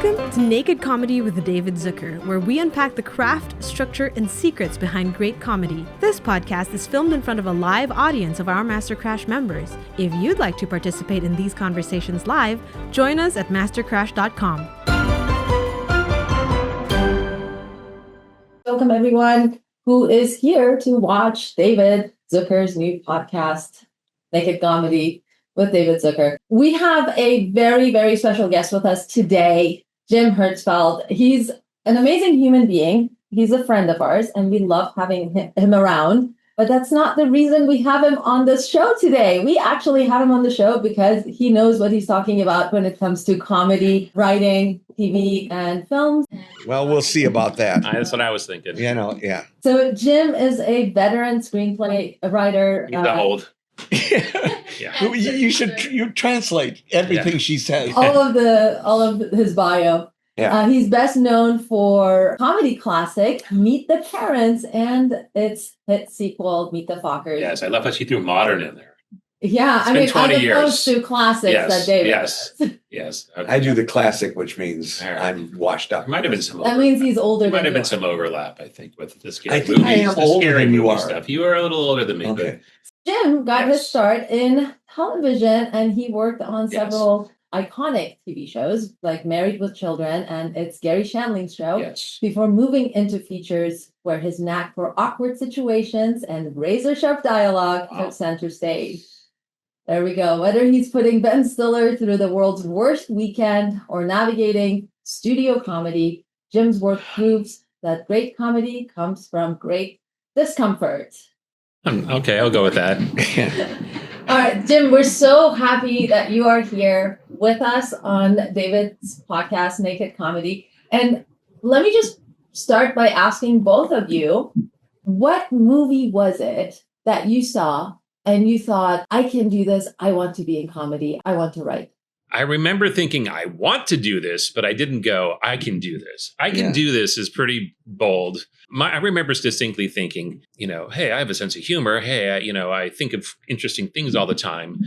Welcome to Naked Comedy with David Zucker, where we unpack the craft, structure, and secrets behind great comedy. This podcast is filmed in front of a live audience of our Masterclass members. If you'd like to participate in these conversations live, join us at masterclass.com. Welcome everyone who is here to watch David Zucker's new podcast, Naked Comedy with David Zucker. We have a very, very special guest with us today, Jim Herzfeld. He's an amazing human being. He's a friend of ours, and we love having him around. But that's not the reason we have him on this show today. We actually have him on the show because he knows what he's talking about when it comes to comedy, writing, TV, and films. Well, we'll see about that. That's what I was thinking. Yeah. So Jim is a veteran screenplay writer. He's old. Yeah. You translate everything she says. all of his bio. Yeah. He's best known for comedy classic Meet the Parents and its hit sequel Meet the Fockers. Yes, I love how she threw modern in there. Yeah, It's been 20 as years. opposed to classics that David does. Yes. Okay. I do the classic, which means All right. I'm washed up. There might have been some. That means he's older There than might have you been are. some overlap, I think, with the scary I think I am the older scary than you movie are. stuff. You are a little older than me. Okay. Jim got his Yes. start in television, and he worked on Yes. several iconic TV shows like Married with Children and It's Gary Shandling's show. Yes. Before moving into features where his knack for awkward situations and razor-sharp dialogue took center stage. There we go. Whether he's putting Ben Stiller through the world's worst weekend or navigating studio comedy, Jim's work proves that great comedy comes from great discomfort. Okay, I'll go with that. All right, Jim, we're so happy that you are here with us on David's podcast, Naked Comedy. And let me just start by asking both of you, what movie was it that you saw and you thought, I can do this, I want to be in comedy, I want to write? I remember thinking, I want to do this, but I didn't go, I can do this. I can do this is pretty bold. I remember distinctly thinking, hey, I have a sense of humor. Hey, I think of interesting things all the time.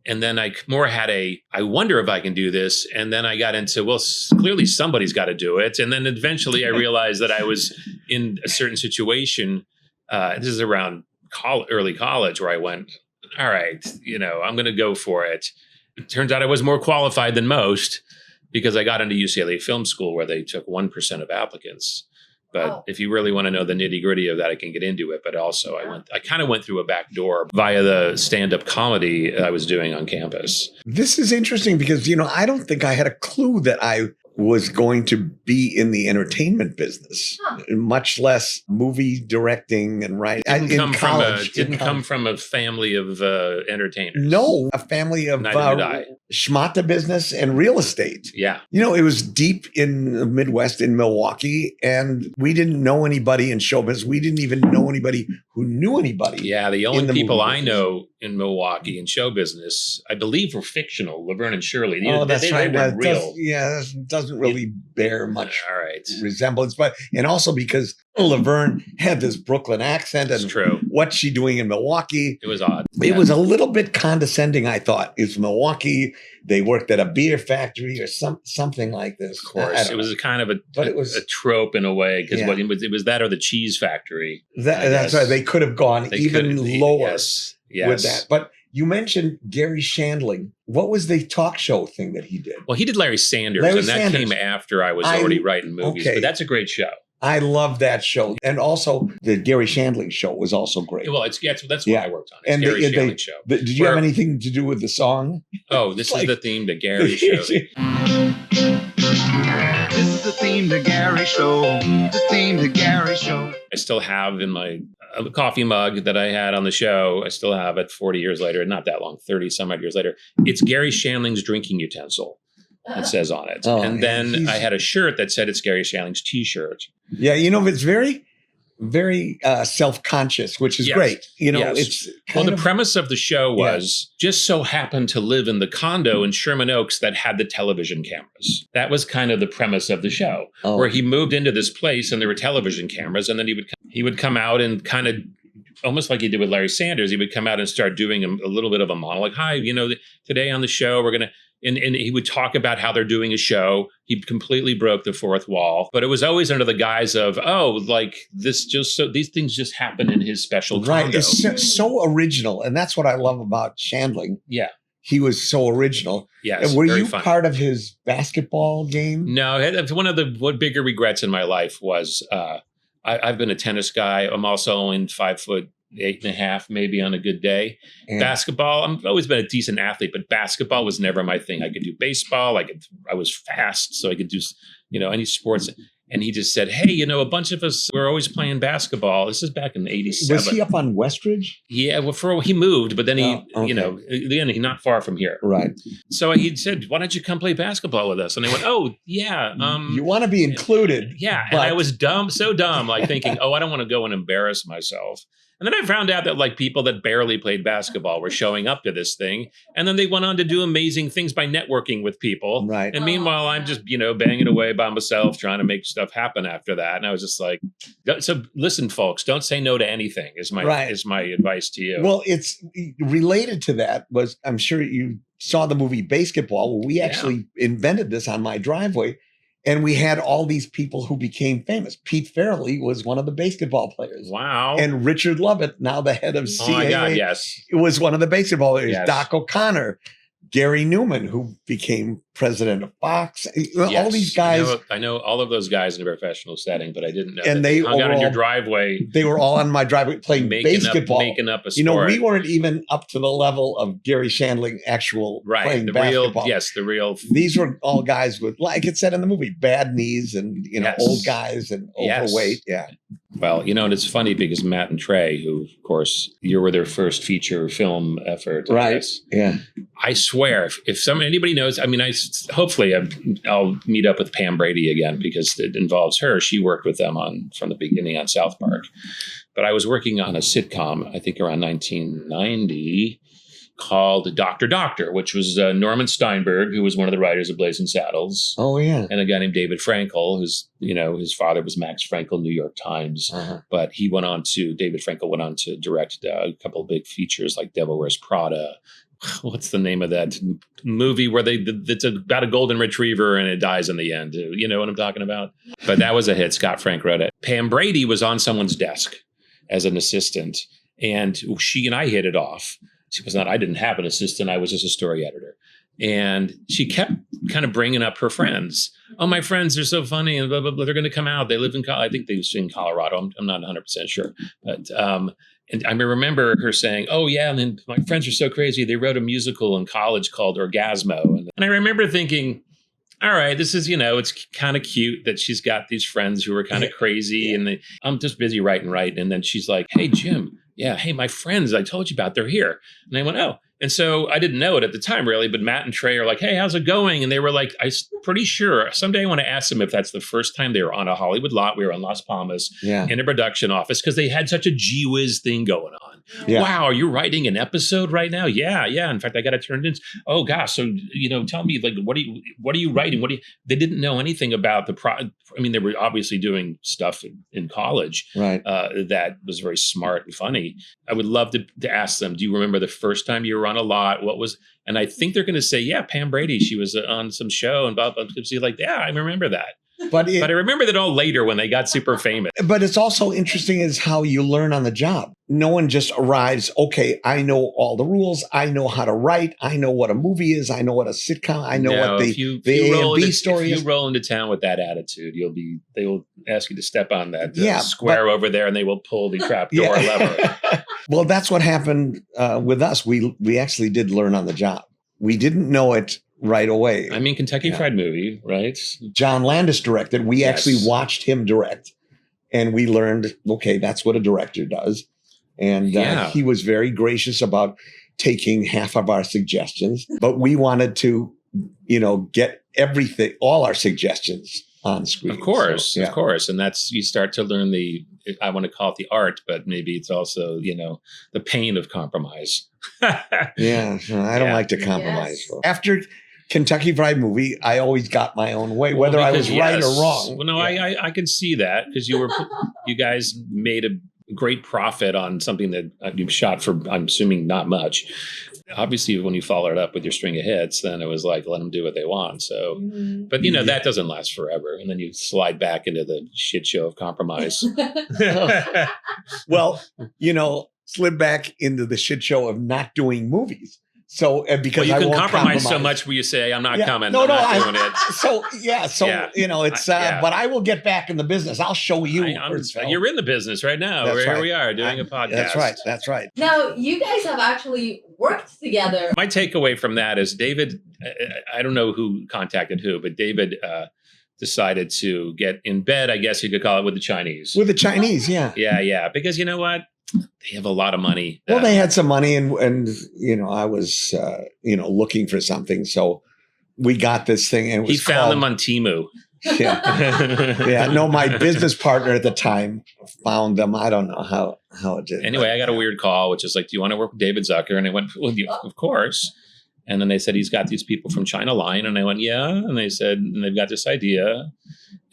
And then I more had I wonder if I can do this. And then I got into, well, clearly somebody's got to do it. And then eventually I realized that I was in a certain situation. This is around early college where I went, all right, I'm going to go for it. It turns out I was more qualified than most because I got into UCLA Film School where they took 1% of applicants. But if you really want to know the nitty gritty of that, I can get into it. But also I kind of went through a back door via the stand-up comedy I was doing on campus. This is interesting because, I don't think I had a clue that I was going to be in the entertainment business, much less movie directing and writing. Didn't come from a family of entertainers. No, a family of schmata business and real estate. Yeah. It was deep in the Midwest in Milwaukee, and we didn't know anybody in show business. We didn't even know anybody who knew anybody. Yeah, the only people I know in Milwaukee in show business, I believe, were fictional. Laverne and Shirley. That's right. They were real. That doesn't really bear much all right. resemblance, and also because Laverne had this Brooklyn accent, and true. What's she doing in Milwaukee? It was odd. It was a little bit condescending, I thought. It's Milwaukee. They worked at a beer factory or something like this. Of course, it was a kind of a trope in a way because it was that or the cheese factory. That's right. They could have gone lower with that, but. You mentioned Gary Shandling. What was the talk show thing that he did? Well, he did Larry Sanders, that came after I was already writing movies. Okay. But that's a great show. I love that show. And also, the Gary Shandling show was also great. Well, that's what I worked on. It's and Gary Shandling show. Did you have anything to do with the song? Oh, this is the theme to Gary show. This is the theme to Gary show. The theme to Gary show. I still have in my coffee mug that I had on the show. I still have it 40 years later, not that long, 30 some odd years later. It's Gary Shandling's drinking utensil. It says on it. And then I had a shirt that said it's Gary Shandling's t-shirt. Yeah, it's very, very self-conscious, which is great. It's the premise of the show was just so happened to live in the condo in Sherman Oaks that had the television cameras. That was kind of the premise of the show, where he moved into this place and there were television cameras, and then he would come out and kind of almost like he did with Larry Sanders, he would come out and start doing a little bit of a monologue. Hi, today on the show, we're going to, and he would talk about how they're doing a show. He completely broke the fourth wall, but it was always under the guise of, these things just happen in his special condo. Right. It's so original. And that's what I love about Shandling. Yeah. He was so original. Yes. And were you funny. part of his basketball game? No, one of the bigger regrets in my life was I've been a tennis guy. I'm also only 5'8.5", maybe on a good day. Yeah. Basketball, I've always been a decent athlete, but basketball was never my thing. I could do baseball. I was fast, so I could do, any sports. And he just said, hey, a bunch of us were always playing basketball. This is back in '87. Was he up on Westridge? Yeah, well, he moved, but then okay. he's not far from here. Right. So he said, why don't you come play basketball with us? And I went, oh, yeah. You want to be included. Yeah. And I was so dumb, like thinking, I don't want to go and embarrass myself. And then I found out that people that barely played basketball were showing up to this thing. And then they went on to do amazing things by networking with people. Right. And meanwhile, I'm just, banging away by myself, trying to make stuff happen after that. And I was just like, so listen, folks, don't say no to anything is my advice to you. Well, it's related to that was, I'm sure you saw the movie Basketball. We actually invented this on my driveway. And we had all these people who became famous. Pete Farrelly was one of the basketball players. Wow. And Richard Lovett, now the head of CAA, oh my God, yes, was one of the basketball players. Yes. Doc O'Connor, Gary Newman, who became president of Fox. All these guys. I know all of those guys in a professional setting, but I didn't know. And they hung out in your driveway. They were all on my driveway playing basketball. Making up a sport. We weren't even up to the level of Gary Shandling playing basketball. The real. These were all guys with, like it said in the movie, bad knees and, old guys and overweight. Yeah. Well, and it's funny because Matt and Trey, who, of course, you were their first feature film effort. Right. Yeah. I swear, if anybody knows, hopefully I'll meet up with Pam Brady again because it involves her. She worked with them from the beginning on South Park. But I was working on a sitcom, I think around 1990, called Dr., which was Norman Steinberg, who was one of the writers of Blazing Saddles. Oh, yeah. And a guy named David Frankel, who's, his father was Max Frankel, New York Times. Uh-huh. But David Frankel went on to direct a couple of big features like Devil Wears Prada. What's the name of that movie where it's about a golden retriever and it dies in the end? You know what I'm talking about? But that was a hit. Scott Frank wrote it. Pam Brady was on someone's desk as an assistant, and she and I hit it off. She was not, I didn't have an assistant. I was just a story editor. And she kept kind of bringing up her friends. Oh, my friends are so funny and blah, blah, blah. They're going to come out. They live I think they was in Colorado. I'm not 100% sure. But, and I remember her saying, oh, yeah, and then my friends are so crazy. They wrote a musical in college called Orgasmo. And I remember thinking, all right, this is, it's kind of cute that she's got these friends who are kind of crazy. And I'm just busy writing. And then she's like, hey, Jim. Yeah. Hey, my friends I told you about, they're here. And I went, oh. And so I didn't know it at the time, really. But Matt and Trey are like, hey, how's it going? And they were like, I'm pretty sure someday I want to ask them if that's the first time they were on a Hollywood lot. We were in Las Palmas in a production office because they had such a gee whiz thing going on. Yeah. Wow. Are you writing an episode right now? Yeah. Yeah. In fact, I got to turn it in. Oh, gosh. So, tell me, like, what are you writing? They didn't know anything about they were obviously doing stuff in college that was very smart and funny. I would love to ask them, do you remember the first time you were on a lot? And I think they're going to say, yeah, Pam Brady, she was on some show and blah, blah, blah. Like, yeah, I remember that. But I remember that all later when they got super famous. But it's also interesting is how you learn on the job. No one just arrives, okay, I know all the rules. I know how to write. I know what a movie is. I know what a sitcom. I know what the A&B story is. If you roll into town with that attitude, they will ask you to step on that square over there and they will pull the trap door lever. Well, that's what happened with us. We actually did learn on the job. We didn't know it right away. Kentucky Fried Movie, right? John Landis directed. We actually watched him direct, and we learned, okay, that's what a director does. And he was very gracious about taking half of our suggestions, but we wanted to, get everything, all our suggestions on screen. Of course. And you start to learn I want to call it the art, but maybe it's also, the pain of compromise. I don't like to compromise. Yes. After Kentucky Fried Movie, I always got my own way, whether I was right or wrong. Well, no, I can see that because you guys made great profit on something that you've shot for, I'm assuming, not much. Obviously, when you follow it up with your string of hits, then it was like, let them do what they want. So, but that doesn't last forever. And then you slide back into the shit show of compromise. Well, slid back into the shit show of not doing movies. So, because you I can won't compromise so much where you say, I'm not coming. I'm not doing it. It's, but I will get back in the business. I'll show you. You're in the business right now. Here we are doing a podcast. That's right. Now, you guys have actually worked together. My takeaway from that is David, I don't know who contacted who, but David decided to get in bed, I guess you could call it, with the Chinese. With the Chinese, yeah. Yeah. Because you know what? They have a lot of money. Well, they had some money and I was, looking for something. So we got this thing and it was he found them on Temu. Yeah. No, my business partner at the time found them. I don't know how it did. Anyway, I got a weird call, which is like, do you want to work with David Zucker? And I went, well, of course. And then they said, he's got these people from China Line. And I went, yeah. And they said, and they've got this idea.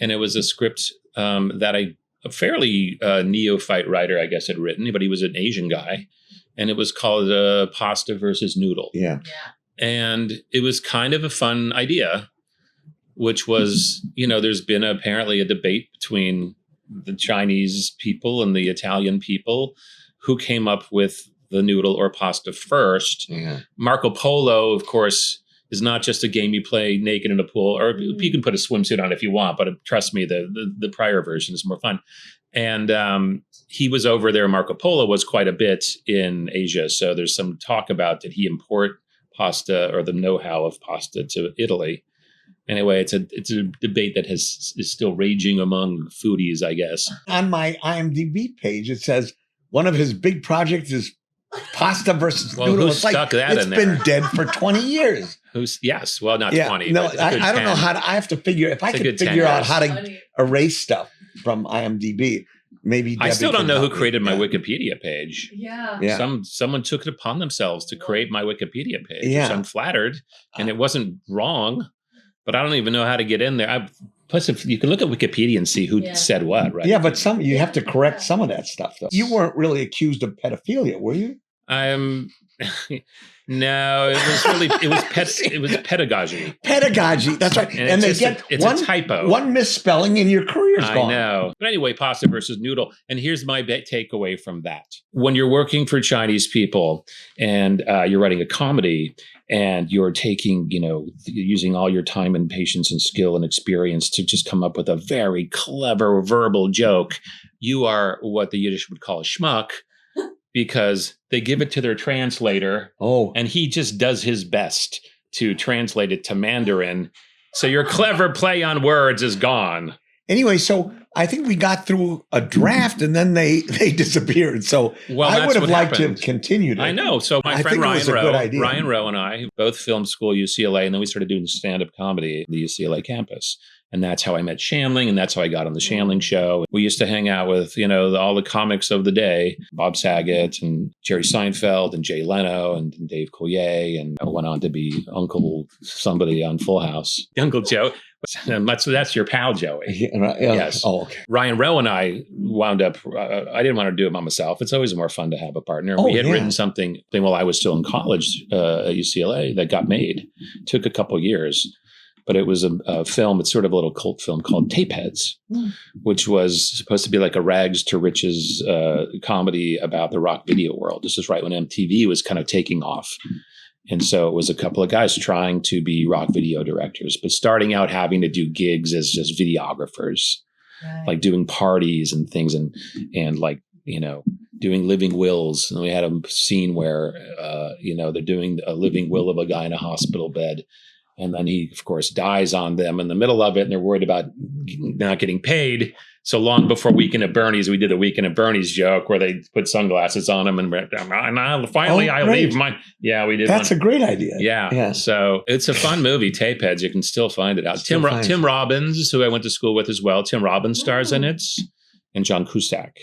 And it was a script that a fairly neophyte writer, I guess, had written, but he was an Asian guy. And it was called Pasta versus Noodle. Yeah. And it was kind of a fun idea, which was, there's been apparently a debate between the Chinese people and the Italian people who came up with the noodle or pasta first. Yeah. Marco Polo, of course, is not just a game you play naked in a pool, or you can put a swimsuit on if you want, but trust me, the prior version is more fun. And he was over there. Marco Polo was quite a bit in Asia. So there's some talk about, did he import pasta or the know-how of pasta to Italy? Anyway, it's a debate that is still raging among foodies, I guess. On my IMDb page, it says one of his big projects is pasta versus noodle. Who stuck that in there? It's been dead for 20 years. Yes. Well, not 20. No, I don't know how to, I have to figure, if I could figure out how to erase stuff from IMDb, maybe Debbie I still don't know who me. created my Wikipedia page. Yeah. Someone took it upon themselves to create my Wikipedia page, Yeah. which I'm flattered, and it wasn't wrong, but I don't even know how to get in there. Plus, if you can look at Wikipedia and see who said what, right? Yeah, but you have to correct some of that stuff, though. You weren't really accused of pedophilia, were you? No, it was pedagogy. Pedagogy, that's right. And they get a typo. One misspelling and your career's gone. I know. But anyway, pasta versus noodle. And here's my takeaway from that. When you're working for Chinese people and you're writing a comedy and you're taking, using all your time and patience and skill and experience to just come up with a very clever verbal joke, you are what the Yiddish would call a schmuck. Because they give it to their translator, and he just does his best to translate it to Mandarin. So your clever play on words is gone. Anyway, so I think we got through a draft and then they disappeared. So I would have liked to have continued it. I know. So my friend Ryan Rowe and I both filmed school UCLA, and then we started doing stand-up comedy at the UCLA campus. And that's how I met Shandling, and that's how I got on the Shandling show. We used to hang out with, all the comics of the day, Bob Saget and Jerry Seinfeld and Jay Leno and Dave Coulier, and I went on to be Uncle somebody on Full House. Uncle Joe. That's your pal, Joey. Yes. Oh, okay. Ryan Rowe and I wound up, I didn't want to do it by myself. It's always more fun to have a partner. We had written something while I was still in college at UCLA that got made. It took a couple years. But it was a film, it's sort of a little cult film called Tapeheads, which was supposed to be like a rags to riches comedy about the rock video world. This is right when MTV was kind of taking off. And so it was a couple of guys trying to be rock video directors, but starting out having to do gigs as just videographers, like doing parties and things and like, doing living wills. And we had a scene where, they're doing a living will of a guy in a hospital bed. And then he, of course, dies on them in the middle of it. And they're worried about not getting paid. So long before Weekend at Bernie's, we did a Weekend at Bernie's joke where they put sunglasses on him. And finally, I leave my... Yeah, we did. That's a great idea. Yeah. So it's a fun movie, Tapeheads. You can still find it out. Tim Robbins, who I went to school with as well. Tim Robbins stars in it. And John Cusack.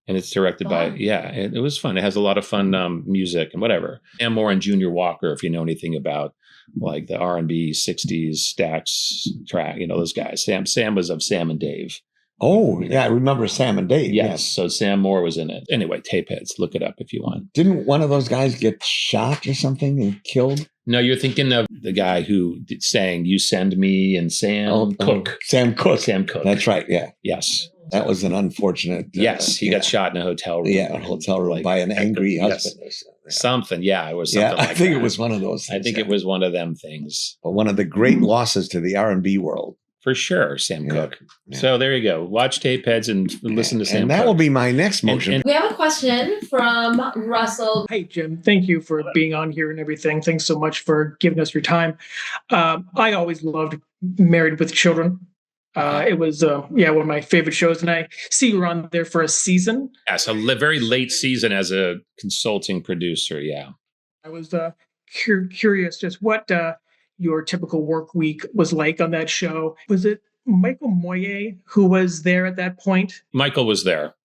And it's directed by... Yeah, it was fun. It has a lot of fun music and whatever. Sam Moore and Junior Walker, if you know anything about... like the R&B 60s Stax track, those guys. Sam was of Sam and Dave. Oh, yeah. I remember Sam and Dave. Yes. So Sam Moore was in it. Anyway, Tapeheads. Look it up if you want. Didn't one of those guys get shot or something and killed? No, you're thinking of the guy who sang "You Send Me" and Sam Cooke. Sam Cooke. Sam Cooke. That's right. Yeah. Yes. That was an unfortunate. Yes, he got shot in a hotel room. Yeah, a hotel room by an angry husband. Yes. Something. Yeah, it was something like I think that. It was one of those things. I think it was one of them things. But one of the great losses to the R&B world. For sure, Sam Cooke. Yeah. So there you go. Watch Tapeheads and listen to Sam And that Cooke. will be my next motion. We have a question from Russell. Hey, Jim. Thank you for being on here and everything. Thanks so much for giving us your time. I always loved Married with Children. It was, one of my favorite shows. And I see you were on there for a season. Yes, a very late season as a consulting producer. Yeah. I was curious just what your typical work week was like on that show. Was it Michael Moyer who was there at that point? Michael was there.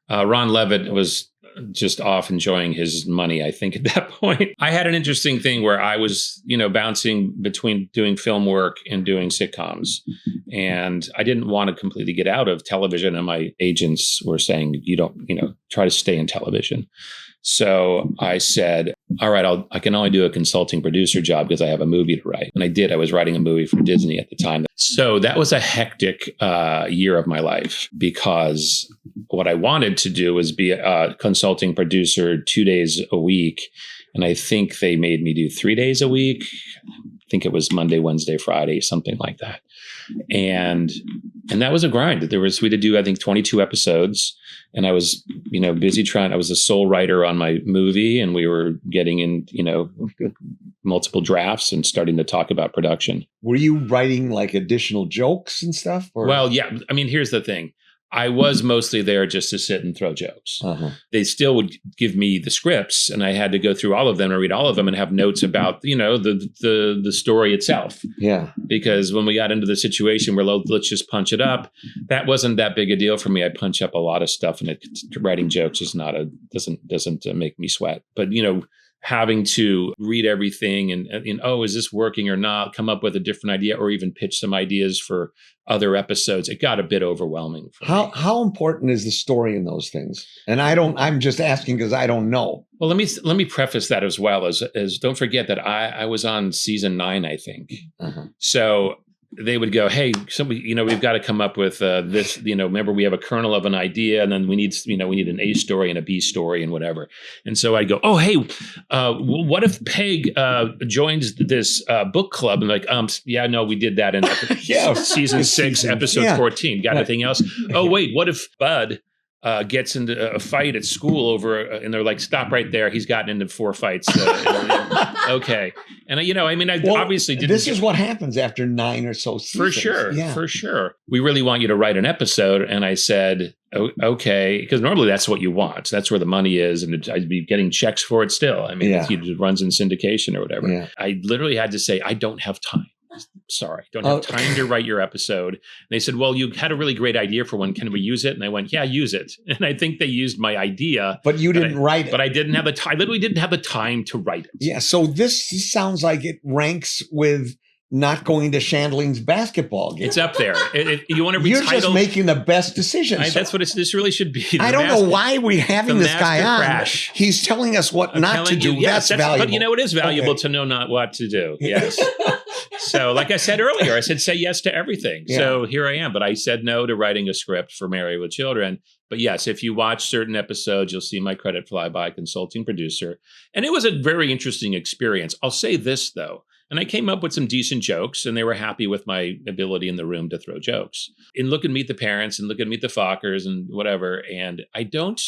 Ron Levitt was just off enjoying his money, I think, at that point. I had an interesting thing where I was, bouncing between doing film work and doing sitcoms. And I didn't want to completely get out of television. And my agents were saying, you don't, try to stay in television. So I said, all right, I can only do a consulting producer job because I have a movie to write. And I did. I was writing a movie for Disney at the time. So that was a hectic year of my life because what I wanted to do was be a consulting producer 2 days a week. And I think they made me do 3 days a week. I think it was Monday, Wednesday, Friday, something like that. And that was a grind. We had to do, I think, 22 episodes. And I was, busy I was a sole writer on my movie, and we were getting in, multiple drafts and starting to talk about production. Were you writing like additional jokes and stuff? Or? Well, yeah. I mean, here's the thing. I was mostly there just to sit and throw jokes. Uh-huh. They still would give me the scripts, and I had to go through all of them and read all of them and have notes about, the story itself. Yeah. Because when we got into the situation where let's just punch it up, that wasn't that big a deal for me. I punch up a lot of stuff, and writing jokes is doesn't make me sweat. But having to read everything and is this working or not? Come up with a different idea, or even pitch some ideas for other episodes. It got a bit overwhelming for me. How important is the story in those things? And I'm just asking because I don't know. Well, let me preface that as well as don't forget that I was on season 9, I think. Uh-huh. So they would go, hey, somebody, we've got to come up with this, remember we have a kernel of an idea, and then we need an A story and a B story and whatever. And so I'd go, oh, hey, what if Peg joins this book club? And like, we did that in season 6, episode 14. Got anything else? Oh, wait, what if Bud gets into a fight at school over, and they're like, stop right there. He's gotten into 4 fights. Okay. And, obviously didn't. This is what happens after 9 or so seasons. For sure. Yeah. For sure. We really want you to write an episode. And I said, okay, because normally that's what you want. That's where the money is. And I'd be getting checks for it still. I mean, it runs in syndication or whatever. Yeah. I literally had to say, I don't have time. Sorry, don't have time to write your episode. And they said, well, you had a really great idea for one. Can we use it? And I went, yeah, use it. And I think they used my idea. But you didn't write it. But I didn't have the time. I literally didn't have the time to write it. Yeah. So this sounds like it ranks with not going to Shandling's basketball game. It's up there. You want to be You're just making the best decisions. That's what this really should be. I don't know why we're having this guy on. Crash. He's telling us what not to do. Yes, that's valuable. But it is valuable to know not what to do. Yes. So like I said earlier, I said say yes to everything. Yeah. So here I am. But I said no to writing a script for Married with Children. But yes, if you watch certain episodes, you'll see my credit fly by consulting producer. And it was a very interesting experience. I'll say this, though. And I came up with some decent jokes, and they were happy with my ability in the room to throw jokes. And look at Meet the Parents and look at Meet the Fockers and whatever. And I don't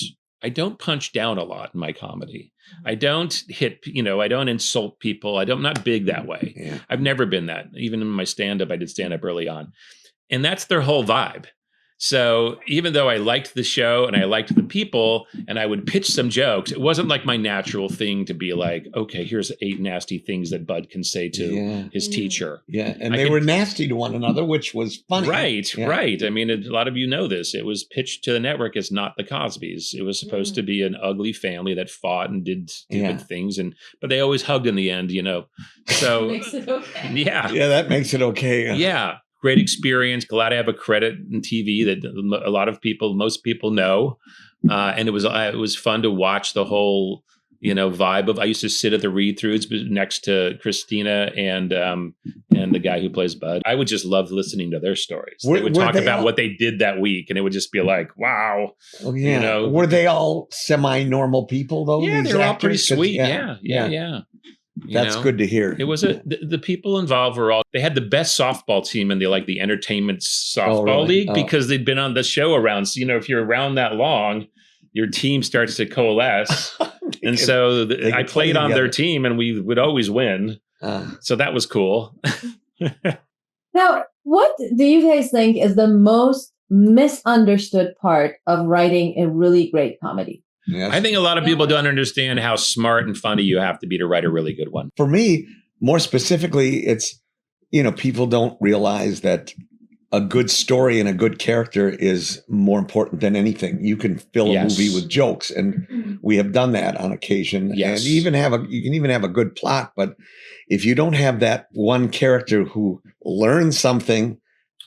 punch down a lot in my comedy. I don't hit, I don't insult people. I'm not big that way. Yeah. I've never been that. Even in my stand-up, I did stand-up early on. And that's their whole vibe. So even though I liked the show and I liked the people and I would pitch some jokes, it wasn't like my natural thing to be like, okay, here's 8 nasty things that Bud can say to his teacher. Yeah. And they were nasty to one another, which was funny. Right. Yeah. Right. I mean, a lot of you know this. It was pitched to the network as not the Cosbys. It was supposed to be an ugly family that fought and did stupid things. But they always hugged in the end, So makes it okay. Yeah. Yeah, that makes it okay. Yeah. great experience. Glad I have a credit in TV that most people know. And it was fun to watch the whole, vibe of. I used to sit at the read-throughs next to Christina and the guy who plays Bud. I would just love listening to their stories. They would talk about what they did that week, and it would just be like, wow. Oh, yeah. Were they all semi-normal people though? Yeah, they were all pretty sweet. Yeah. That's good to hear. It was the people involved they had the best softball team in the entertainment softball league because they'd been on the show around. So, if you're around that long, your team starts to coalesce. And so I played on their team and we would always win. So that was cool. Now, what do you guys think is the most misunderstood part of writing a really great comedy? Yes. I think a lot of people don't understand how smart and funny you have to be to write a really good one. For me, more specifically, it's, people don't realize that a good story and a good character is more important than anything. You can fill a movie with jokes, and we have done that on occasion. Yes. And you can even have a good plot, but if you don't have that one character who learns something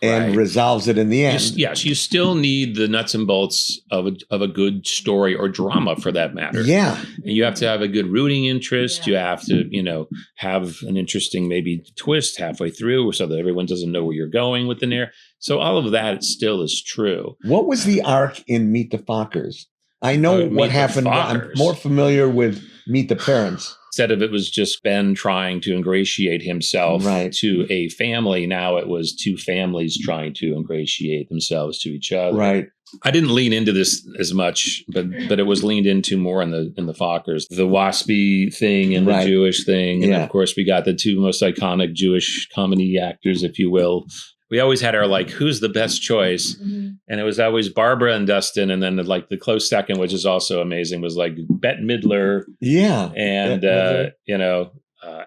and resolves it in the end. You still need the nuts and bolts of a good story or drama for that matter. Yeah. And you have to have a good rooting interest. You have to, have an interesting maybe twist halfway through so that everyone doesn't know where you're going with the narrative. So all of that still is true. What was the arc in Meet the Fockers? I know what happened. I'm more familiar with Meet the Parents. Instead of it was just Ben trying to ingratiate himself to a family, now it was two families trying to ingratiate themselves to each other. Right. I didn't lean into this as much, but it was leaned into more in the Fockers, the waspy thing and the Jewish thing, and of course we got the two most iconic Jewish comedy actors, if you will. We always had our who's the best choice, and it was always Barbra and Dustin, and then the close second, which is also amazing, was Bette Midler, and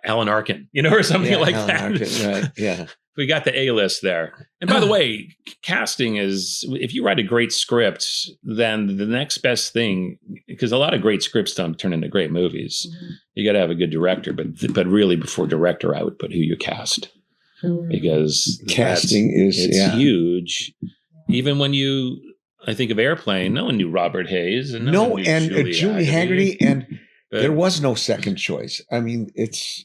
Alan Arkin, or something like Alan that. Arkin, right? Yeah. We got the A-list there. And by the way, casting is, if you write a great script, then the next best thing, because a lot of great scripts don't turn into great movies. You got to have a good director, but really before director, I would put who you cast. Because casting is huge. Even when I think of Airplane, no one knew Robert Hayes. And Julie Haggerty, and there was no second choice. I mean, it's,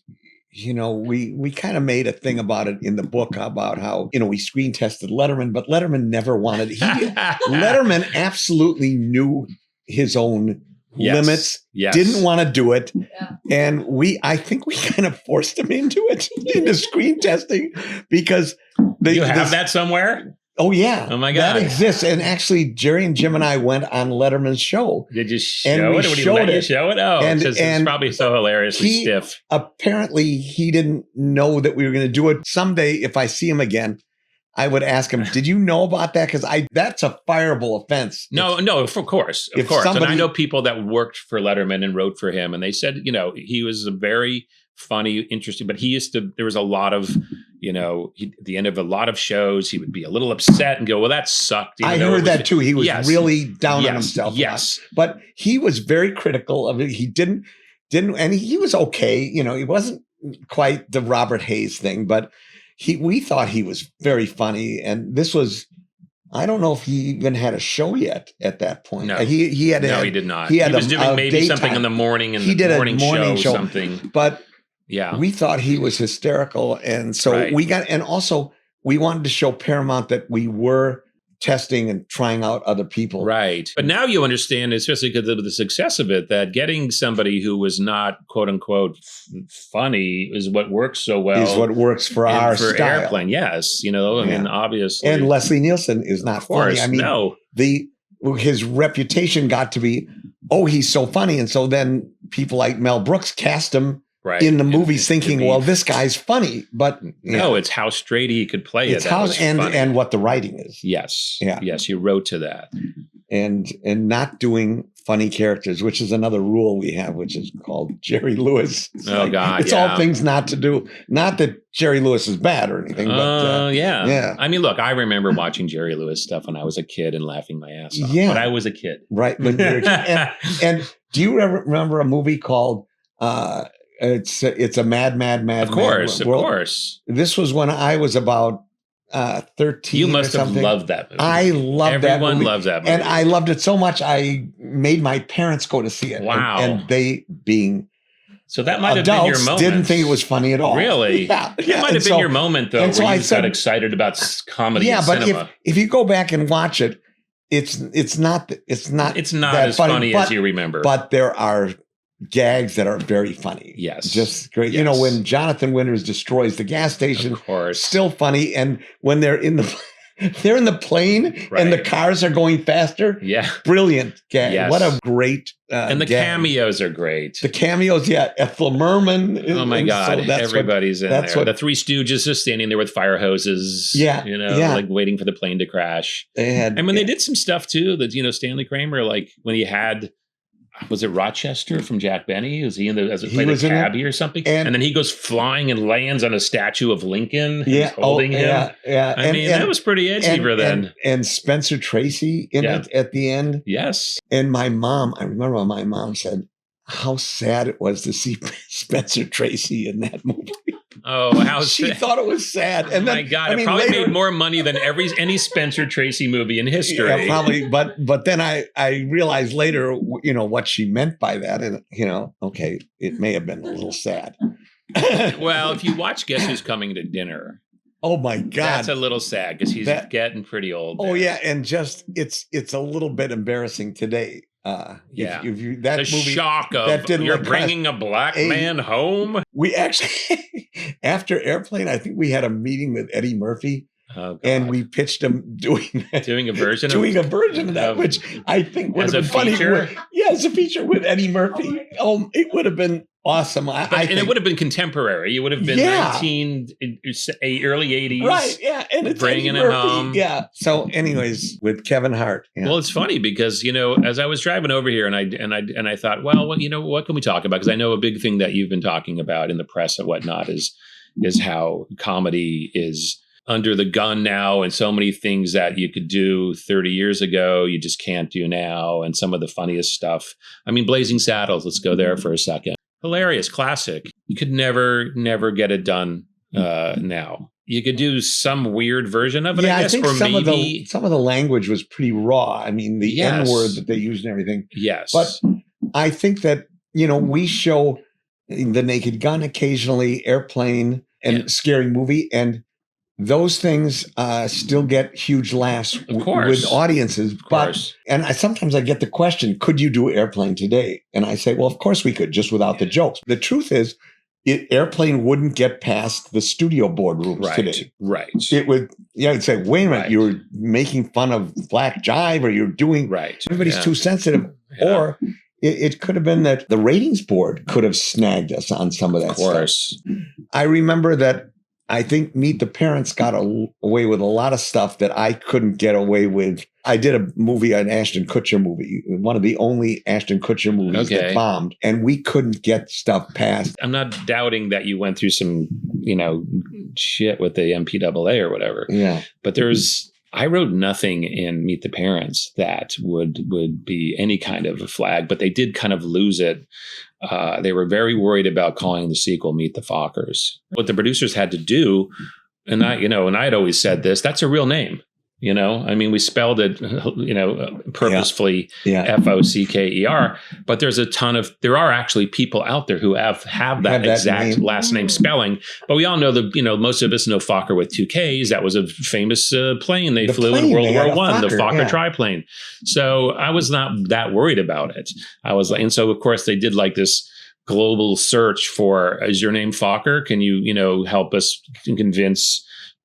we kind of made a thing about it in the book about how, we screen tested Letterman, but Letterman never wanted, Letterman absolutely knew his own limits, didn't want to do it. And I think we kind of forced him into screen testing because you have that somewhere? Oh, yeah. Oh, my God. That exists. And actually, Jerry and Jim and I went on Letterman's show. Did you show it? Would he let you show it? Oh, because it's probably so hilariously stiff. Apparently, he didn't know that we were going to do it. Someday, if I see him again, I would ask him, did you know about that? Because that's a fireable offense. No, of course. Of course. And I know people that worked for Letterman and wrote for him. And they said, he was a very funny, interesting, but there was a lot of, at the end of a lot of shows, he would be a little upset and go, well, that sucked. I heard that too. He was really down on himself. Yes. But he was very critical of it. He didn't, and he was okay. He wasn't quite the Robert Hayes thing, but we thought he was very funny. And this was, I don't know if he even had a show yet at that point. No, he did not. He was doing maybe something in the morning and the morning show, something. But we thought he was hysterical. And so we wanted to show Paramount that we were testing and trying out other people. Right. But now you understand, especially because of the success of it, that getting somebody who was not, quote unquote, funny is what works so well. Is what works for our style. Airplane. Yes. I mean, obviously. And Leslie Nielsen is not funny. I mean, his reputation got to be, he's so funny. And so then people like Mel Brooks cast him in the movies thinking, well, this guy's funny, but no, it's how straight he could play it. And what the writing is. Yes. Yeah. Yes. You wrote to that. And not doing funny characters, which is another rule we have, which is called Jerry Lewis. It's all things not to do. Not that Jerry Lewis is bad or anything, but yeah. I mean, look, I remember watching Jerry Lewis stuff when I was a kid and laughing my ass off. Yeah. But I was a kid. Right. When you were a kid. And do you remember a movie called It's a mad world. Of course. This was when I was about 13 You must or have something. loved that movie. I loved that movie. Everyone loves that movie. And I loved it so much, I made my parents go to see it. Wow. And they, being so that might have been your adults, moment. didn't think it was funny at all. Really? Yeah. It might have been your moment, though, where so you just got excited about comedy and but cinema. if you go back and watch it, it's not that as funny as you remember. But there are gags that are very funny. Yes. Just great. Yes. You know, when Jonathan Winters destroys the gas station, Of course. still funny. And when they're in the plane and the cars are going faster. Yeah. Brilliant gag. Yes. What a great and the gag. cameos are great. The cameos, Ethel Merman. Oh my God. Everybody's in there. The Three Stooges just standing there with fire hoses. Yeah. You know, like waiting for the plane to crash. They had, and when they did some stuff too, that, you know, Stanley Kramer, like when he had, was it Rochester from Jack Benny? Was he in as a cabbie or something? And then he goes flying and lands on a statue of Lincoln. Yeah, holding him. Yeah. I mean, that was pretty edgy for then. And Spencer Tracy in it at the end. Yes. And my mom, I remember my mom said how sad it was to see Spencer Tracy in that movie. Oh, how she thought it was sad. And then, my God, it probably made more money than any Spencer Tracy movie in history. Yeah, probably. But then I realized later, you know, what she meant by that. And, you know, okay, it may have been a little sad. Well, if you watch Guess Who's Coming to Dinner. Oh my God. That's a little sad because he's getting pretty old. Oh yeah. And just, it's a little bit embarrassing today. If you that the movie, shock of that didn't you're bringing a black man home. We actually after Airplane, I think we had a meeting with Eddie Murphy, and we pitched him doing a version of that, which I think would have been funny. As a feature with Eddie Murphy. Oh, it would have been awesome. And it would have been contemporary. It would have been early 80s. Right, yeah. And it's bringing him home. Yeah. So anyways, with Kevin Hart. Yeah. Well, it's funny because, you know, as I was driving over here and I thought, well, you know, what can we talk about? Because I know a big thing that you've been talking about in the press and whatnot is how comedy is under the gun now, and so many things that you could do 30 years ago, you just can't do now. And some of the funniest stuff. I mean, Blazing Saddles, let's go there for a second. Hilarious, classic. You could never get it done now. You could do some weird version of it, I guess. I think or some maybe of the language was pretty raw. I mean, the N-word that they used and everything. Yes. But I think that, you know, we show The Naked Gun occasionally, Airplane, and Scary Movie, and those things still get huge laughs with audiences. And sometimes I get the question, could you do Airplane today? And I say, well, of course we could, just without the jokes. The truth is, Airplane wouldn't get past the studio boardrooms today. Right. It would, it'd say, wait a minute, you're making fun of Black Jive, or you're doing, everybody's too sensitive. Yeah. Or it could have been that the ratings board could have snagged us on some of that stuff. I remember that I think Meet the Parents got away with a lot of stuff that I couldn't get away with. I did a movie, an Ashton Kutcher movie, one of the only Ashton Kutcher movies that bombed, and we couldn't get stuff passed. I'm not doubting that you went through some, you know, shit with the MPAA or whatever. Yeah. But I wrote nothing in Meet the Parents that would be any kind of a flag, but they did kind of lose it. They were very worried about calling the sequel Meet the Fockers. What the producers had to do, and I had always said this, that's a real name. You know, I mean, we spelled it, you know, purposefully F-O-C-K-E-R, but there are actually people out there who have that exact last name spelling. But we all know most of us know Fokker with 2 Ks. That was a famous plane they flew in World War I, the Fokker triplane. So I was not that worried about it. And so of course they did like this global search for, is your name Fokker? Can you help us convince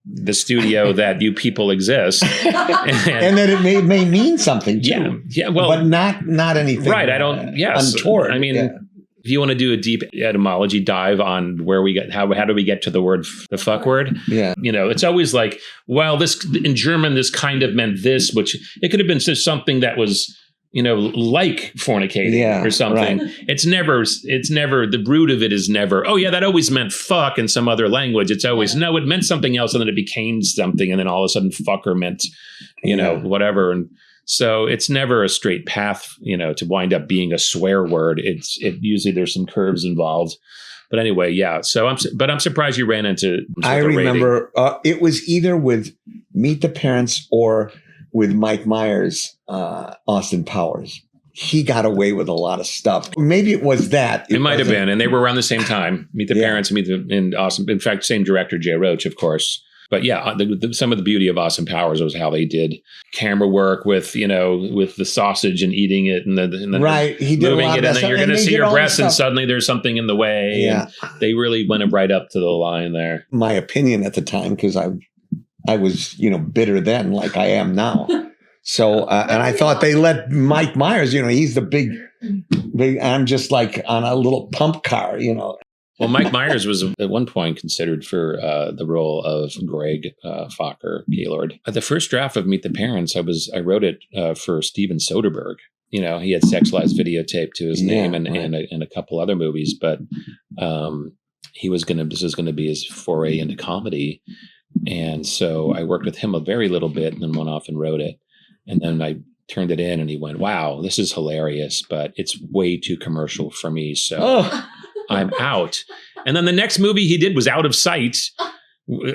the studio that you people exist, and that it may mean something too. Yeah. Well, but not anything. Right. I don't. Yes. Untoward. I mean, if you want to do a deep etymology dive on where we get, how do we get to the word, the fuck word? Yeah. You know, it's always like, well, this in German, this kind of meant this, which it could have been just something that was, you know, like fornicating or something. Right. It's never, the root of it is never, oh yeah, that always meant fuck in some other language. It's always, no, it meant something else and then it became something. And then all of a sudden fucker meant, you know, whatever. And So it's never a straight path, to wind up being a swear word. It usually there's some curves involved. But anyway, yeah. So I'm surprised you ran into. I remember it was either with Meet the Parents or with Mike Myers, Austin Powers. He got away with a lot of stuff. Maybe it was that. It might have been, and they were around the same time. Meet the Parents, and Austin. In fact, same director, Jay Roach, of course. But yeah, some of the beauty of Austin Powers was how they did camera work with the sausage and eating it and the right. He did moving a lot it, of and that then you're going to see your breasts, and suddenly there's something in the way. Yeah, and they really went right up to the line there. My opinion at the time, because I was bitter then, like I am now. So and I thought they let Mike Myers. He's the big. I'm just like on a little pump car. Well, Mike Myers was at one point considered for the role of Greg Focker, Gaylord. The first draft of Meet the Parents, I wrote it for Steven Soderbergh. He had Sex Lies videotape to his name and a couple other movies, but this was going to be his foray into comedy. And so I worked with him a very little bit and then went off and wrote it. And then I turned it in and he went, wow, this is hilarious, but it's way too commercial for me. So I'm out. And then the next movie he did was Out of Sight.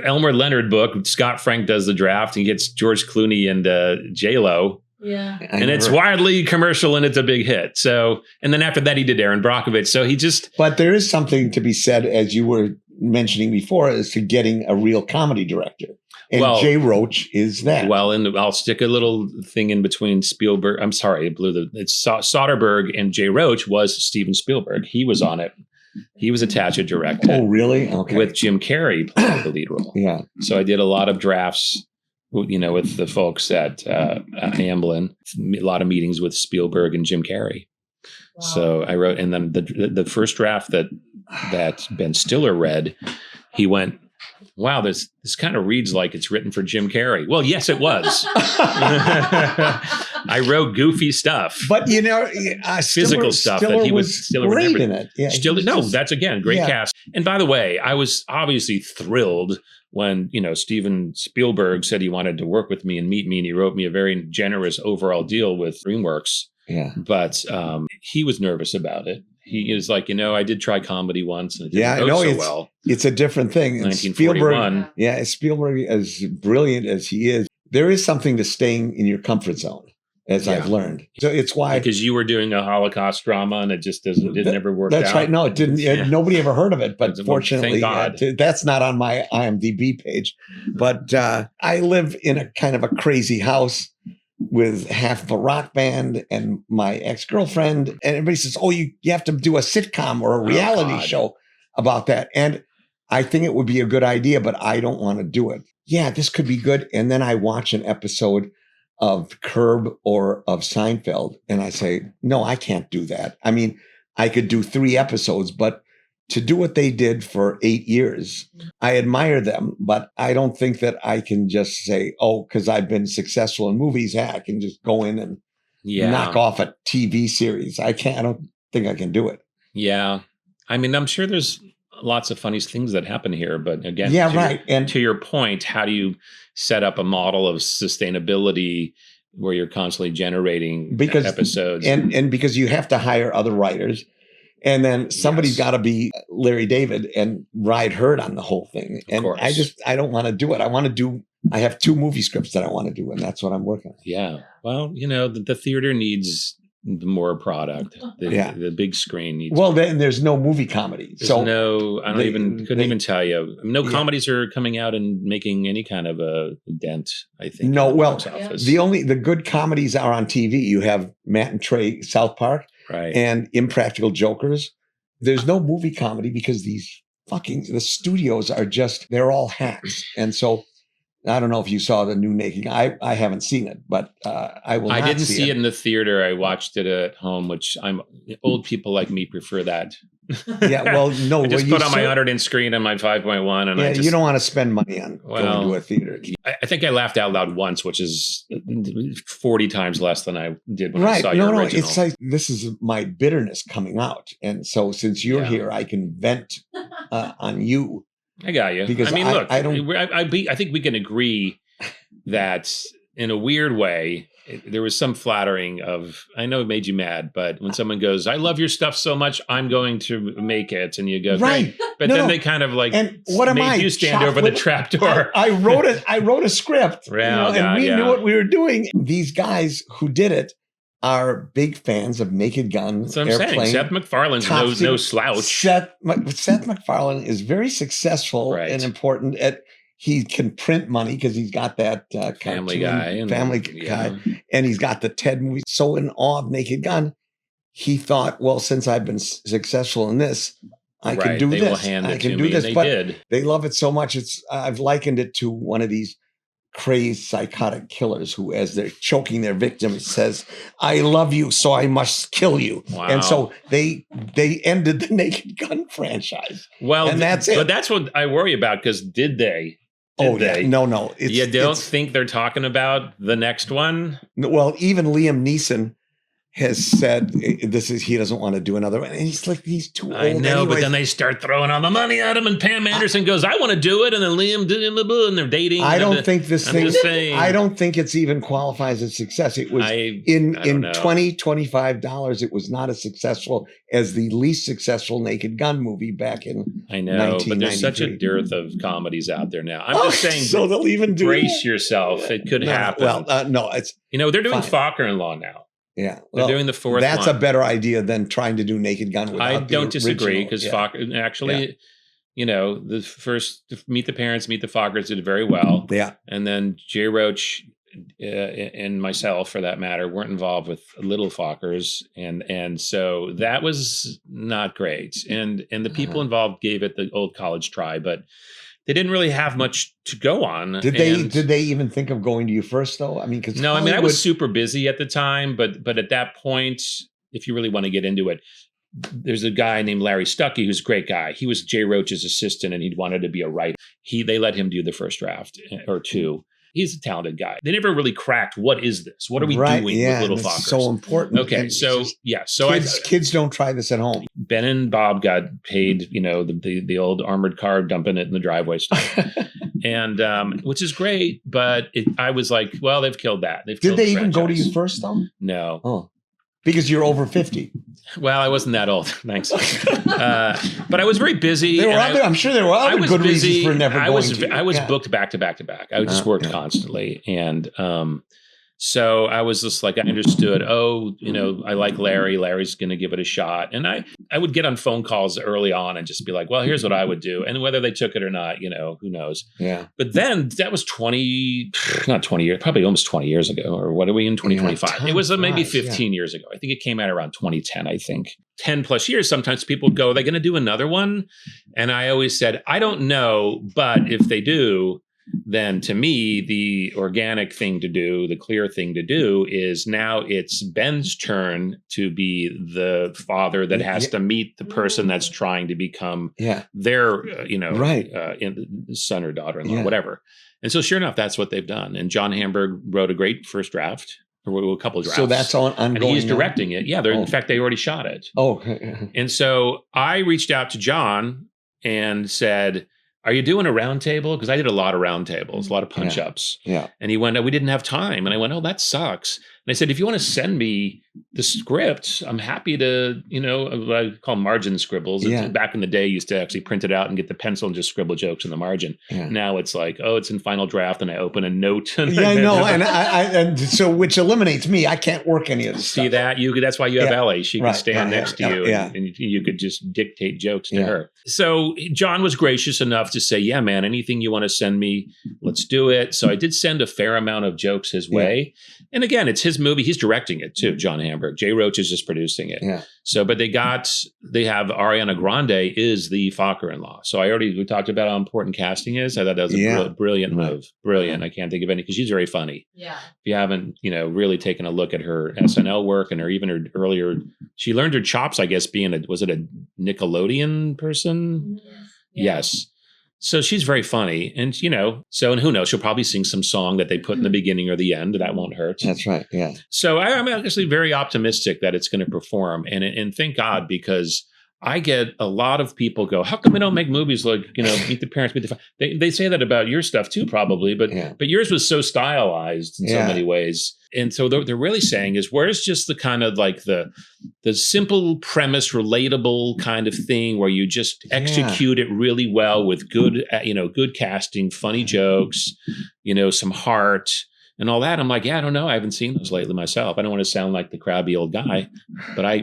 Elmer Leonard book. Scott Frank does the draft and gets George Clooney and J-Lo. Yeah. And it's wildly commercial and it's a big hit. So, and then after that he did Aaron Brockovich. So he just. But there is something to be said, as you were mentioning before, as to getting a real comedy director. And Jay Roach is that. Well, and I'll stick a little thing in between Spielberg. I'm sorry, it's Soderbergh and Jay Roach was Steven Spielberg. He was on it. He was attached to direct it. Oh, really? Okay. With Jim Carrey playing the lead role. Yeah. So I did a lot of drafts, with the folks at Amblin, a lot of meetings with Spielberg and Jim Carrey. Wow. So I wrote, and then the first draft that Ben Stiller read, he went, wow, this kind of reads like it's written for Jim Carrey. Well, yes, it was. I wrote goofy stuff, but physical stuff that he was great in it. Yeah, that's again great cast. And by the way, I was obviously thrilled when Steven Spielberg said he wanted to work with me and meet me, and he wrote me a very generous overall deal with DreamWorks. Yeah, but he was nervous about it. He is like, I did try comedy once and it didn't go so well. It's a different thing. 1941. Spielberg, as brilliant as he is, there is something to staying in your comfort zone, as I've learned. So it's why. Because you were doing a Holocaust drama and it just didn't ever work out. That's right. No, it didn't. Nobody ever heard of it. But fortunately, that's not on my IMDb page. But I live in a kind of a crazy house with half of a rock band and my ex-girlfriend, and everybody says, oh, you have to do a sitcom or a reality show about that. And I think it would be a good idea, but I don't want to do it. Yeah, this could be good. And then I watch an episode of Curb or of Seinfeld and I say, no, I can't do that. I mean, I could do 3 episodes, but to do what they did for 8 years, I admire them, but I don't think that I can just say, oh, because I've been successful in movies, I can just go in and knock off a TV series. I don't think I can do it. Yeah. I mean, I'm sure there's lots of funny things that happen here, but again, And to your point, how do you set up a model of sustainability where you're constantly generating episodes? And because you have to hire other writers. And then somebody's got to be Larry David and ride herd on the whole thing. And I don't want to do it. I have 2 movie scripts that I want to do, and that's what I'm working on. Yeah. Well, the theater needs more product. The big screen needs. Well, then there's no movie comedy. Couldn't even tell you. No comedies are coming out and making any kind of a dent, I think. No, the good comedies are on TV. You have Matt and Trey, South Park. Right. And Impractical Jokers. There's no movie comedy because the studios are they're all hacks. And so I don't know if you saw the new Naked. I haven't seen it, but I will. I didn't see it in the theater. I watched it at home, which old people like me prefer that. Yeah, well, no. I just put on my 100-inch screen and my 5.1, and you don't want to spend money on going to a theater. I think I laughed out loud once, which is 40 times less than I did when I saw your original. It's like this is my bitterness coming out, and so since you're here, I can vent on you. I got you. Because look, I think we can agree that in a weird way, there was some flattering of, I know it made you mad, but when someone goes, I love your stuff so much, I'm going to make it. And you go, right. Great. But then they kind of like and what am made you stand over the trapdoor. I wrote a script, and we knew what we were doing. These guys who did it are big fans of Naked Gun. That's what I'm saying. Seth MacFarlane's no slouch. Seth MacFarlane is very successful and important at. He can print money because he's got that Family Guy, and he's got the Ted movie. So in awe of Naked Gun, he thought, well, since I've been successful in this, I can do this. I can do this. But they love it so much. I've likened it to one of these crazed psychotic killers who, as they're choking their victim, says, I love you, so I must kill you. Wow. And so they ended the Naked Gun franchise. Well, and that's it. But that's what I worry about, because did they? Yeah. No. You don't think they're talking about the next one? Well, even Liam Neeson has said he doesn't want to do another one. And he's too old. I know, but then they start throwing all the money at him, and Pam Anderson goes, I want to do it. And then Liam did it, and they're dating. I don't think it's even qualifies as success. It was in $25. It was not as successful as the least successful Naked Gun movie back in I know, but there's such a dearth of comedies out there now. I'm just saying, so they'll even brace yourself. It could happen. Well, no, it's they're doing Focker-in-Law now. Yeah, they're doing the fourth. That's a better idea than trying to do Naked Gun. I don't disagree, because Focker actually, the first Meet the Parents, Meet the Fockers did very well. Yeah, and then Jay Roach and myself, for that matter, weren't involved with Little Fockers, and so that was not great. And the people involved gave it the old college try, but they didn't really have much to go on. Did they even think of going to you first, though? I mean, because I was super busy at the time, but at that point, if you really want to get into it, there's a guy named Larry Stuckey who's a great guy. He was Jay Roach's assistant, and he wanted to be a writer. They let him do the first draft or two. He's a talented guy. They never really cracked, what is this? What are we doing with Little Fockers? So important. Okay, so kids don't try this at home. Ben and Bob got paid, the old armored car, dumping it in the driveway stuff, and which is great. But I was like, well, they've killed that. Did they even go to you first, though? No. Oh. Because you're over 50. Well, I wasn't that old. Thanks. But I was very busy. I'm sure there were other good reasons for never going to. I was booked back to back to back. I just worked constantly. And so I was just like, I understood, I like Larry. Larry's going to give it a shot. And I would get on phone calls early on and just be like, well, here's what I would do. And whether they took it or not, who knows? Yeah. But then that was not 20 years, probably almost 20 years ago. Or what are we in 2025? It was maybe 15 years ago. I think it came out around 2010, I think. 10 plus years, sometimes people go, are they going to do another one? And I always said, I don't know, but if they do, then to me, the organic thing to do, the clear thing to do is now it's Ben's turn to be the father that has to meet the person that's trying to become their, son or daughter-in-law, whatever. And so sure enough, that's what they've done. And John Hamburg wrote a great first draft, or a couple of drafts. So that's ongoing. And he's directing it. Yeah, in fact, they already shot it. Oh. And so I reached out to John and said, are you doing a round table? Because I did a lot of round tables, a lot of punch ups. Yeah. And he went, we didn't have time. And I went, oh, that sucks. And I said, if you want to send me the script, I'm happy to, what I call margin scribbles. Back in the day, I used to actually print it out and get the pencil and just scribble jokes in the margin. Yeah. Now it's like, it's in final draft, and I open a note. And I know. And so which eliminates me. I can't work any of this stuff. See that? That's why you have Ellie. She could stand next to you and you could just dictate jokes to her. So John was gracious enough to say, yeah, man, anything you want to send me, let's do it. So I did send a fair amount of jokes his way. And again, it's his movie. He's directing it too, John Hamburg. Jay Roach is just producing it. Yeah. So, but they have Ariana Grande is the Focker-in-law. So we talked about how important casting is. I thought that was a brilliant move. Brilliant. I can't think of any, because she's very funny. Yeah. If you haven't, really taken a look at her SNL work and her earlier, she learned her chops, I guess, was it a Nickelodeon person? Yeah. Yes. So she's very funny. And, and who knows, she'll probably sing some song that they put in the beginning or the end. That won't hurt. That's right. Yeah. So I'm actually very optimistic that it's going to perform. And thank God, because I get a lot of people go, how come we don't make movies like, Meet the Parents, Meet the Fockers? They say that about your stuff too, probably. But yours was so stylized in so many ways. And so they're really saying is, where's just the kind of like the simple premise, relatable kind of thing where you just execute it really well with good, good casting, funny jokes, some heart and all that. I'm like, I don't know. I haven't seen those lately myself. I don't want to sound like the crabby old guy, but I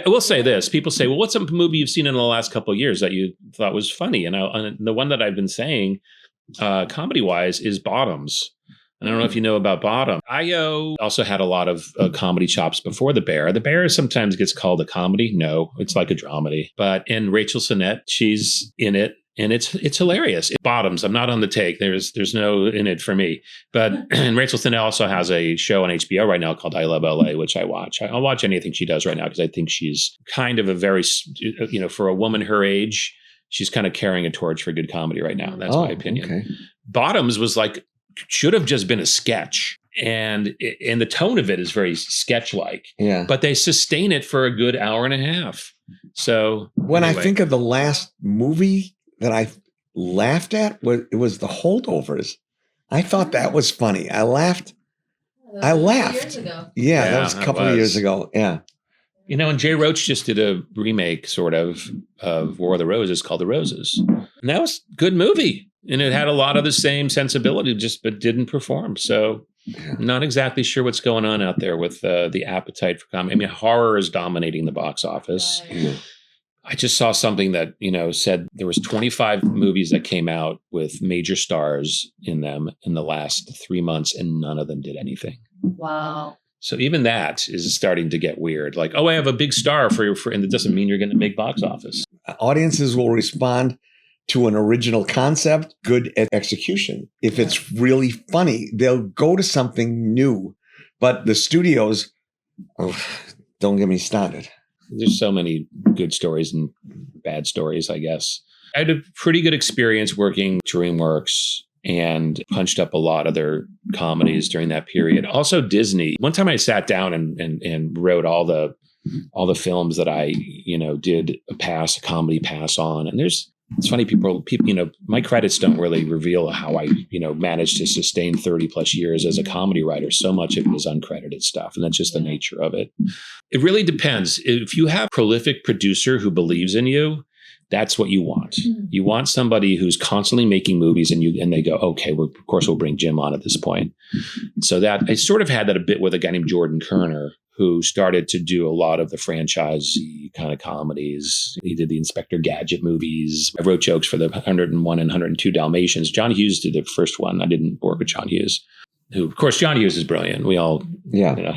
will say this. People say, well, what's a movie you've seen in the last couple of years that you thought was funny? And the one that I've been saying, comedy wise, is Bottoms. And I don't know if you know about Bottom. Io also had a lot of comedy chops before The Bear. The Bear sometimes gets called a comedy. No, it's like a dramedy. And Rachel Sennett, she's in it. And it's hilarious. Bottoms, I'm not on the take. There's no in it for me. But and Rachel Sennett also has a show on HBO right now called I Love LA, which I watch. I'll watch anything she does right now because I think she's kind of a very, for a woman her age, she's kind of carrying a torch for good comedy right now. That's my opinion. Okay. Bottoms was like, should have just been a sketch. And the tone of it is very sketch-like. Yeah. But they sustain it for a good hour and a half. So when I think of the last movie that I laughed at, it was The Holdovers. I thought that was funny. I laughed. Years ago. Yeah, that was a couple of years ago. Yeah. And Jay Roach just did a remake sort of War of the Roses called The Roses. And that was a good movie. And it had a lot of the same sensibility, but didn't perform. So not exactly sure what's going on out there with the appetite for comedy. I mean, horror is dominating the box office. Right. I just saw something that, said there was 25 movies that came out with major stars in them in the last 3 months, and none of them did anything. Wow. So even that is starting to get weird. Like, I have a big star for and it doesn't mean you're going to make box office. Audiences will respond to an original concept, good at execution. If it's really funny, they'll go to something new. But the studios, don't get me started. There's so many good stories and bad stories, I guess. I had a pretty good experience working DreamWorks and punched up a lot of their comedies during that period. Also Disney. One time I sat down and wrote all the films that I, did a comedy pass on. And it's funny, people, my credits don't really reveal how I, managed to sustain 30 plus years as a comedy writer. So much of it is uncredited stuff. And that's just the nature of it. It really depends. If you have a prolific producer who believes in you, that's what you want. Mm-hmm. You want somebody who's constantly making movies and they go, okay, of course we'll bring Jim on at this point. So that I sort of had that a bit with a guy named Jordan Kerner, who started to do a lot of the franchise-y kind of comedies. He did the Inspector Gadget movies. I wrote jokes for the 101 and 102 Dalmatians. John Hughes did the first one. I didn't work with John Hughes, who, of course, John Hughes is brilliant. We all,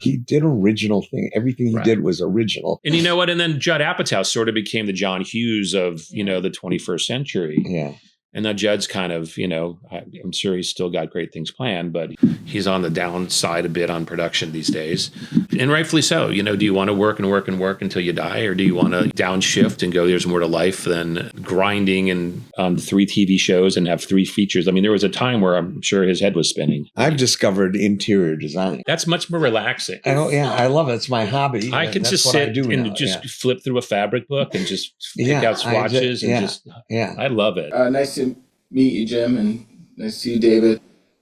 He did original thing. Everything he did was original. And you know what? And then Judd Apatow sort of became the John Hughes of, the 21st century. Yeah. And now Judd's kind of, I'm sure he's still got great things planned, but he's on the downside a bit on production these days. And rightfully so. Do you want to work and work and work until you die? Or do you want to downshift and go, there's more to life than grinding and on 3 TV shows and have 3 features? I mean, there was a time where I'm sure his head was spinning. I've discovered interior design. That's much more relaxing. I love it. It's my hobby. I can just sit and just flip through a fabric book and just pick out swatches. I love it. Nice to meet you, Jim, and nice to see you, David.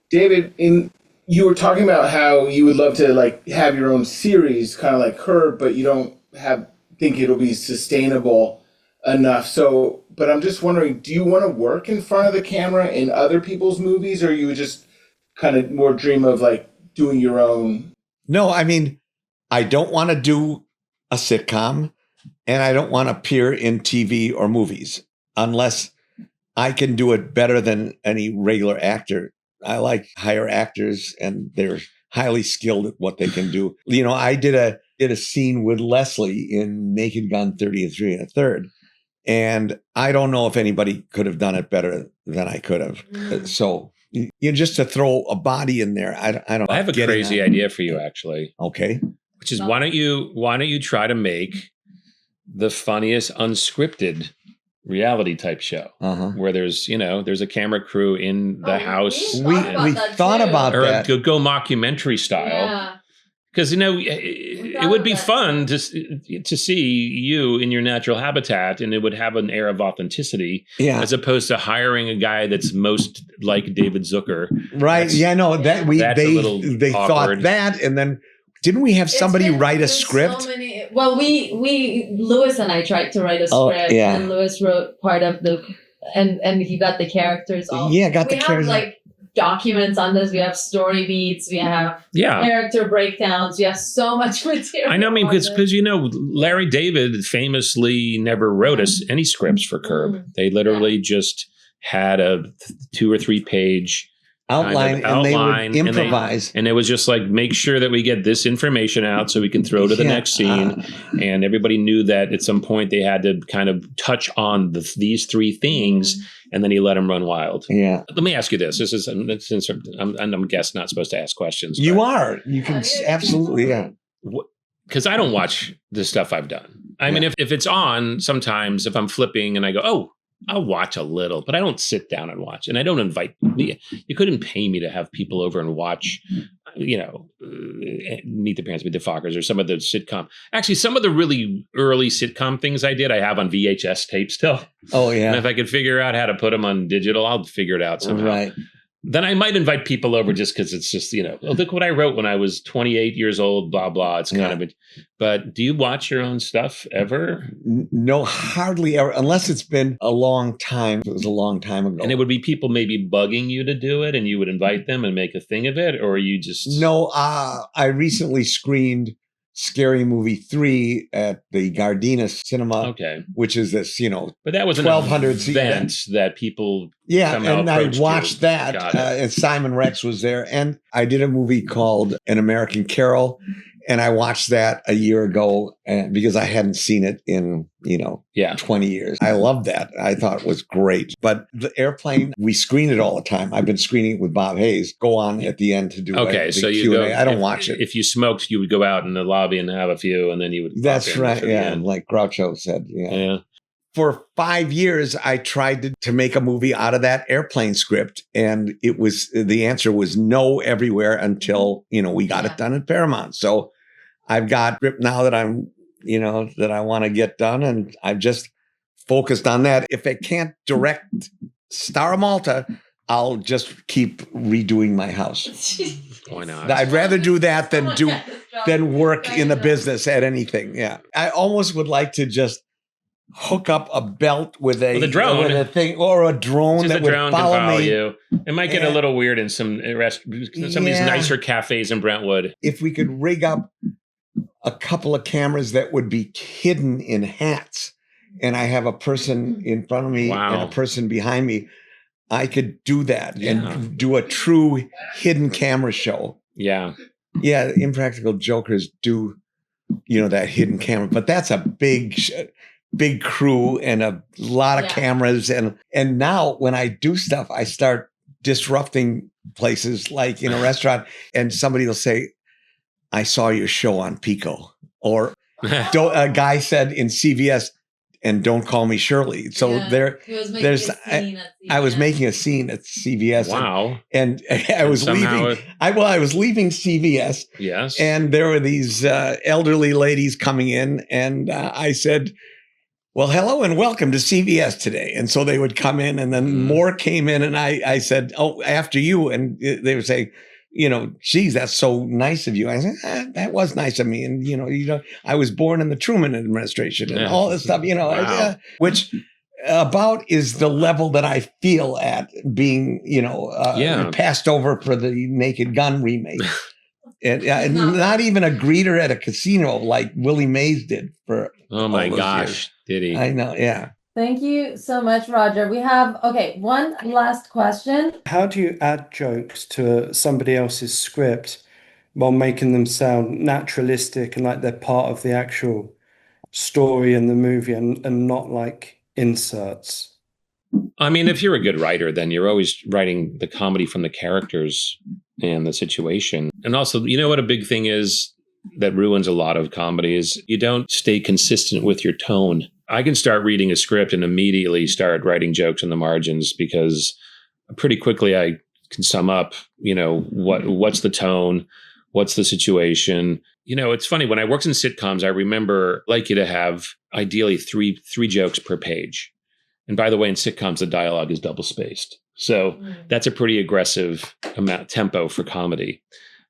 David, you were talking about how you would love to have your own series, kind of like her, but you don't think it'll be sustainable enough. So, but I'm just wondering, do you want to work in front of the camera in other people's movies, or you just kind of more dream of doing your own? No, I mean, I don't want to do a sitcom, and I don't want to appear in TV or movies unless I can do it better than any regular actor. I like hire actors, and they're highly skilled at what they can do. I did a scene with Leslie in Naked Gun 33 1/3, and I don't know if anybody could have done it better than I could have. So just to throw a body in there, I don't. I have a crazy idea for you, actually. Okay, which is why don't you try to make the funniest unscripted reality type show where there's a camera crew in the house. We thought about that. Or go mockumentary style. Because it would be fun to see you in your natural habitat, and it would have an air of authenticity, as opposed to hiring a guy that's most like David Zucker Right. Yeah, no, that they awkward. thought that, and then didn't we have somebody write a script? We Lewis and I tried to write a script, and Lewis wrote part of and he got the characters. We have like documents on this. We have story beats. We have character breakdowns. We have so much material. I know, because Larry David famously never wrote us any scripts for Curb. They literally just had a 2 or 3 page outline, and they would improvise. And it was just like, make sure that we get this information out so we can throw to the next scene. And everybody knew that at some point they had to kind of touch on these 3 things, and then he let them run wild. Yeah. Let me ask you this. This is, since I'm guess not supposed to ask questions. You are. You can absolutely, Because I don't watch the stuff I've done. I mean, if it's on, sometimes if I'm flipping and I go, oh, I'll watch a little, but I don't sit down and watch. And I don't invite me. You couldn't pay me to have people over and watch, Meet the Parents, Meet the Fockers, or some of the sitcom. Actually, some of the really early sitcom things I did, I have on VHS tape still. Oh, yeah. And if I could figure out how to put them on digital, I'll figure it out somehow. Right. Then I might invite people over just because it's just, look what I wrote when I was 28 years old, blah, blah. It's kind of, but do you watch your own stuff ever? No, hardly ever, unless it's been a long time. It was a long time ago. And it would be people maybe bugging you to do it, and you would invite them and make a thing of it, or you just... No, I recently screened Scary Movie 3 at the Gardena Cinema, which is this, but that was an 1,200 event that people and I watched that, and Simon Rex was there, and I did a movie called An American Carol, and I watched that a year ago, and because I hadn't seen it in 20 years. I loved that. I thought it was great. But the Airplane, we screen it all the time. I've been screening it with Bob Hayes. Go on at the end to do so you Q&A. I don't watch it. If you smoked, you would go out in the lobby and have a few, and then you would... That's right, like Groucho said. Yeah. For 5 years, I tried to make a movie out of that Airplane script, and the answer was no everywhere until, we got it done at Paramount. So I've got a script now that I'm, that I want to get done, and I've just focused on that. If I can't direct Star of Malta, I'll just keep redoing my house. Why not? I'd rather do that than work in the business at anything. Yeah. I almost would like to just hook up a belt with a drone, with a thing, or a drone that would follow me. You. It might get a little weird in some of these nicer cafes in Brentwood. If we could rig up a couple of cameras that would be hidden in hats, and I have a person in front of me and a person behind me, I could do that and do a true hidden camera show. Yeah. Yeah. Impractical Jokers do, that hidden camera, but that's a big crew and a lot of cameras. And now when I do stuff, I start disrupting places, like in a restaurant, and somebody will say, I saw your show on Pico, or a guy said in CVS, and don't call me Shirley. So I was making a scene at CVS. Wow. And I was leaving. I was leaving CVS. Yes. And there were these elderly ladies coming in, and I said, well, hello and welcome to CVS today. And so they would come in, and then more came in, and I said, oh, after you. And they would say, geez, that's so nice of you. I said, that was nice of me. And, I was born in the Truman administration and all this stuff, which about is the level that I feel at, being, passed over for the Naked Gun remake. And not even a greeter at a casino like Willie Mays did for oh my gosh, years. Did he? I know, yeah. Thank you so much, Roger. We have, one last question. How do you add jokes to somebody else's script while making them sound naturalistic and like they're part of the actual story in the movie and not like inserts? I mean, if you're a good writer, then you're always writing the comedy from the characters and the situation. And also, what a big thing is that ruins a lot of comedies? You don't stay consistent with your tone. I can start reading a script and immediately start writing jokes in the margins, because pretty quickly I can sum up, what's the tone, what's the situation. It's funny, when I worked in sitcoms, I remember like you to have ideally three jokes per page. And by the way, in sitcoms, the dialogue is double spaced. So that's a pretty aggressive tempo for comedy.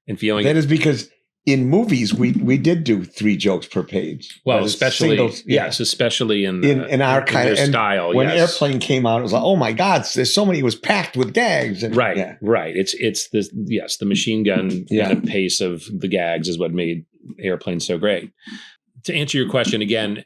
And feeling that is because in movies, we did do 3 jokes per page. Well, especially especially in our kind of style. When Airplane came out, it was like, oh my God, there's so many. It was packed with gags. And, right. It's the machine gun kind of pace of the gags is what made Airplane so great. To answer your question again,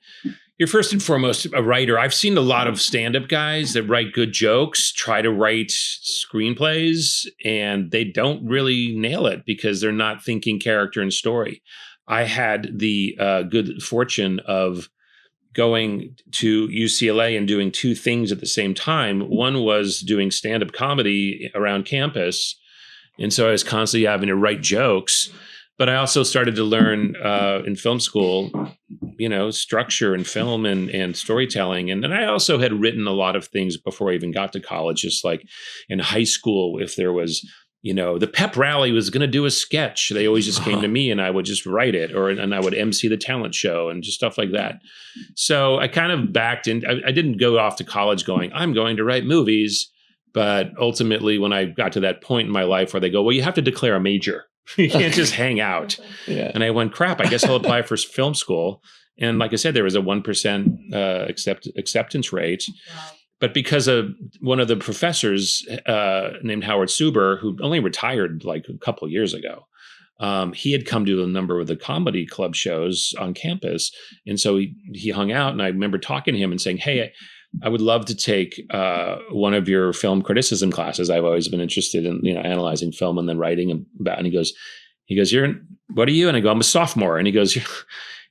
you're first and foremost a writer. I've seen a lot of stand-up guys that write good jokes, try to write screenplays, and they don't really nail it because they're not thinking character and story. I had the good fortune of going to UCLA and doing 2 things at the same time. One was doing stand-up comedy around campus, and so I was constantly having to write jokes. But I also started to learn in film school, structure and film and storytelling. And then I also had written a lot of things before I even got to college, just like in high school, if there was, the pep rally was going to do a sketch, they always just came to me and I would just write it and I would MC the talent show and just stuff like that. So I kind of backed in. I didn't go off to college going, I'm going to write movies. But ultimately, when I got to that point in my life where they go, well, you have to declare a major. You can't just hang out. Yeah. And I went, crap, I guess I'll apply for film school. And like I said, there was a 1% acceptance rate. Wow. But because of one of the professors named Howard Suber, who only retired like a couple of years ago, he had come to a number of the comedy club shows on campus. And so he hung out. And I remember talking to him and saying, hey, I would love to take one of your film criticism classes. I've always been interested in analyzing film and then writing about. And he goes, what are you? And I go, I'm a sophomore. And he goes,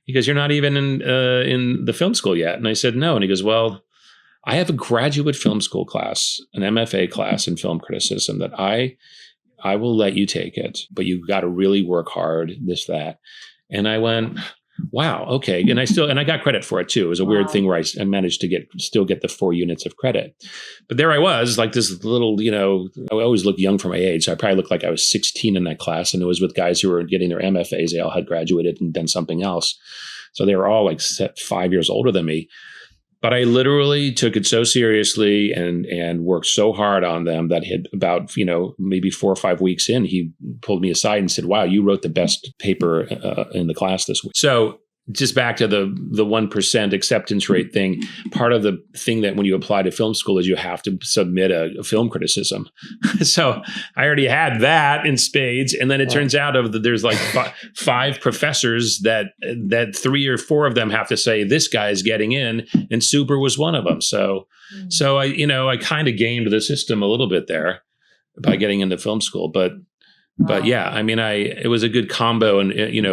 you're not even in the film school yet. And I said, no. And he goes, well, I have a graduate film school class, an MFA class in film criticism that I will let you take it, but you've got to really work hard. This, that. And I went, wow. Okay. And I got credit for it too. It was a weird thing where I managed to still get the 4 units of credit. But there I was, like this little, I always look young for my age. So I probably looked like I was 16 in that class. And it was with guys who were getting their MFAs. They all had graduated and done something else. So they were all like 5 years older than me. But I literally took it so seriously and worked so hard on them that about, maybe 4 or 5 weeks in, he pulled me aside and said, wow, you wrote the best paper in the class this week. So just back to the 1% acceptance rate thing, part of the thing that when you apply to film school is you have to submit a film criticism. So I already had that in spades. And then it turns out there's like 5 professors that 3 or 4 of them have to say, this guy's getting in, and Super was one of them. So I kind of gamed the system a little bit there by getting into film school. But yeah, I mean, it was a good combo and,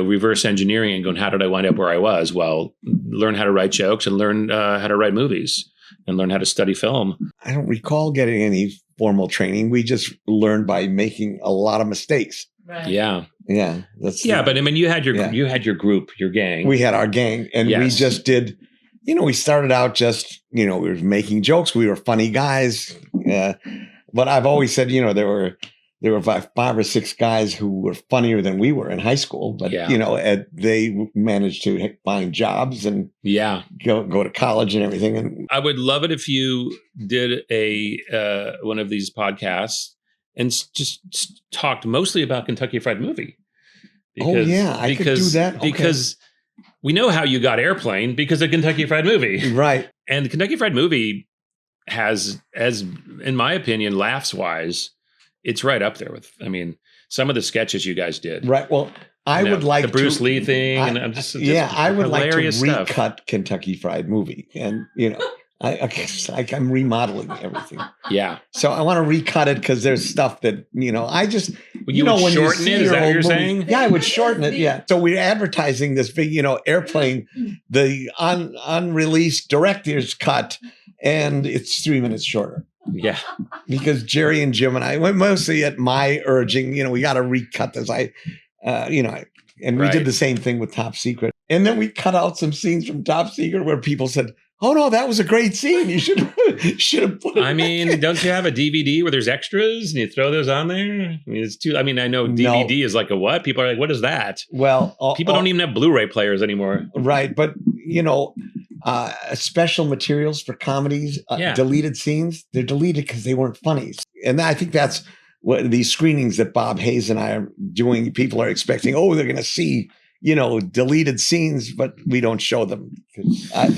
reverse engineering and going, how did I wind up where I was? Well, learn how to write jokes and learn how to write movies and learn how to study film. I don't recall getting any formal training. We just learned by making a lot of mistakes. Right. Yeah. Yeah. But I mean, you had your group, your gang. We had our gang and we just did, we started out just, we were making jokes. We were funny guys. But I've always said, there were 5 or 6 guys who were funnier than we were in high school, but they managed to find jobs and go to college and everything. And I would love it if you did one of these podcasts and just talked mostly about Kentucky Fried Movie. I could do that. Okay. Because we know how you got Airplane because of Kentucky Fried Movie, right? And the Kentucky Fried Movie has, as in my opinion, laughs wise. It's right up there with, some of the sketches you guys did. Right. Well, I would like the Bruce Lee thing. I would like to recut Kentucky Fried Movie. And, I'm remodeling everything. Yeah. So I want to recut it because there's stuff that, I just, you would shorten it? Is that what you're saying? Yeah, I would shorten it. Yeah. So we're advertising this big, Airplane, the unreleased director's cut, and it's 3 minutes shorter. Yeah. Because Jerry and Jim and I went mostly at my urging, we got to recut this. We did the same thing with Top Secret. And then we cut out some scenes from Top Secret where people said, oh no, that was a great scene. You should have put it. Don't you have a DVD where there's extras and you throw those on there? I know DVD is like a what? People are like, what is that? Well, people don't even have Blu-ray players anymore. Right. But, special materials for comedies, Yeah. deleted scenes, they're deleted because they weren't funny. And I think that's what these screenings that Bob Hayes and I are doing. People are expecting, oh, they're going to see, deleted scenes, but we don't show them.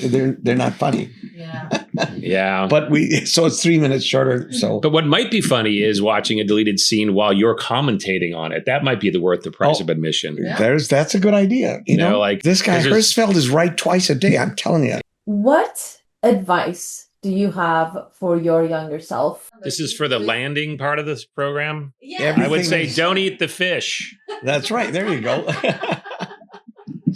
They're not funny. Yeah. Yeah. So it's 3 minutes shorter. So, but what might be funny is watching a deleted scene while you're commentating on it. That might be worth the price of admission. Yeah. That's a good idea. You know, like this guy Herzfeld is right twice a day. I'm telling you. What advice do you have for your younger self? This is for the landing part of this program. Yeah. I would say don't eat the fish. That's right. There you go.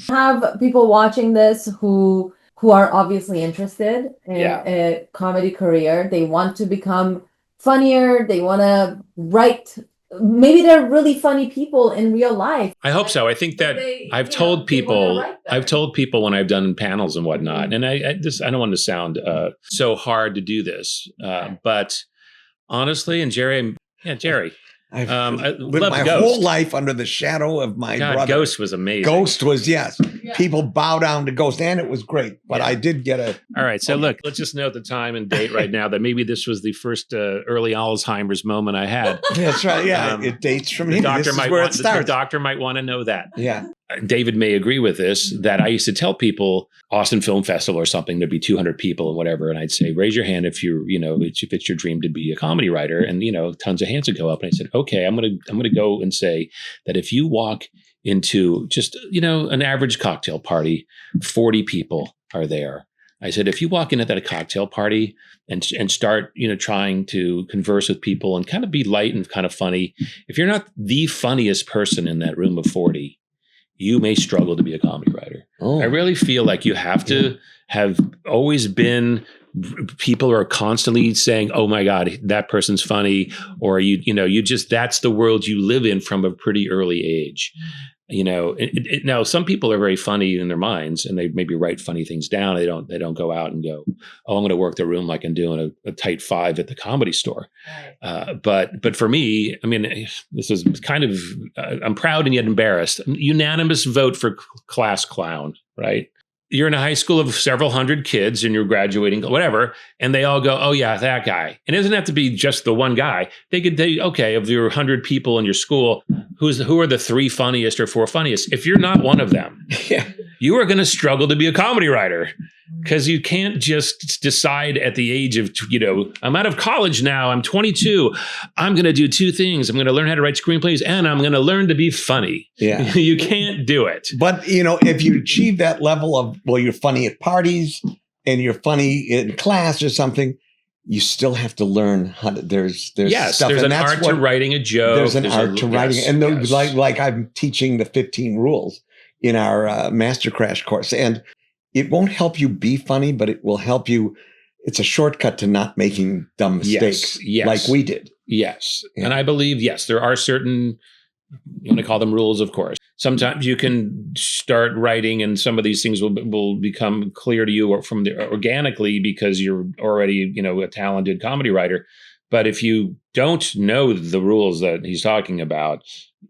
Have people watching this who are obviously interested in a comedy career. They want to become funnier. They want to write. Maybe they're really funny people in real life. I hope so. I think that I've told people when I've done panels and whatnot, and I don't want to sound so hard to do this, but honestly, and Jerry. I've I lived my whole life under the shadow of my brother. Ghost was amazing. Ghost was, yes. Yeah. People bow down to Ghost, and it was great. But I did get a... All right, so look, let's just note the time and date right now that maybe this was the first early Alzheimer's moment I had. That's right, yeah. It dates from here. This is where it starts. The doctor might want to know that. Yeah. David may agree with this, that I used to tell people, Austin Film Festival or something, there'd be 200 people and whatever. And I'd say, raise your hand if if it's your dream to be a comedy writer. And, tons of hands would go up. And I said, okay, I'm going to go and say that if you walk into just, an average cocktail party, 40 people are there. I said, if you walk in at that cocktail party and start, trying to converse with people and kind of be light and kind of funny, if you're not the funniest person in that room of 40, you may struggle to be a comedy writer. Oh. I really feel like you have to have always been people who are constantly saying, oh my God, that person's funny. Or that's the world you live in from a pretty early age. Now some people are very funny in their minds and they maybe write funny things down. They don't go out and go, oh, I'm going to work the room like I'm doing a tight five at the Comedy Store. Right. But for me, I mean, this is kind of, I'm proud and yet embarrassed. Unanimous vote for class clown, right? You're in a high school of several hundred kids and you're graduating, whatever, and they all go, oh yeah, that guy. And it doesn't have to be just the one guy. Okay, of your 100 people in your school, who are the 3 funniest or 4 funniest? If you're not one of them, you are going to struggle to be a comedy writer because you can't just decide at the age of, I'm out of college now, I'm 22. I'm going to do 2 things. I'm going to learn how to write screenplays and I'm going to learn to be funny. Yeah. You can't do it. But, if you achieve that level of, you're funny at parties and you're funny in class or something, you still have to learn how to, there's stuff. There's an art to writing a joke. There's an art to writing. And like I'm teaching the 15 rules in our masterclass course. And it won't help you be funny, but it will help you. It's a shortcut to not making dumb mistakes like we did. Yes. Yeah. And I believe, there are certain, you want to call them rules, of course. Sometimes you can start writing and some of these things will become clear to you organically because you're already, a talented comedy writer. But if you don't know the rules that he's talking about,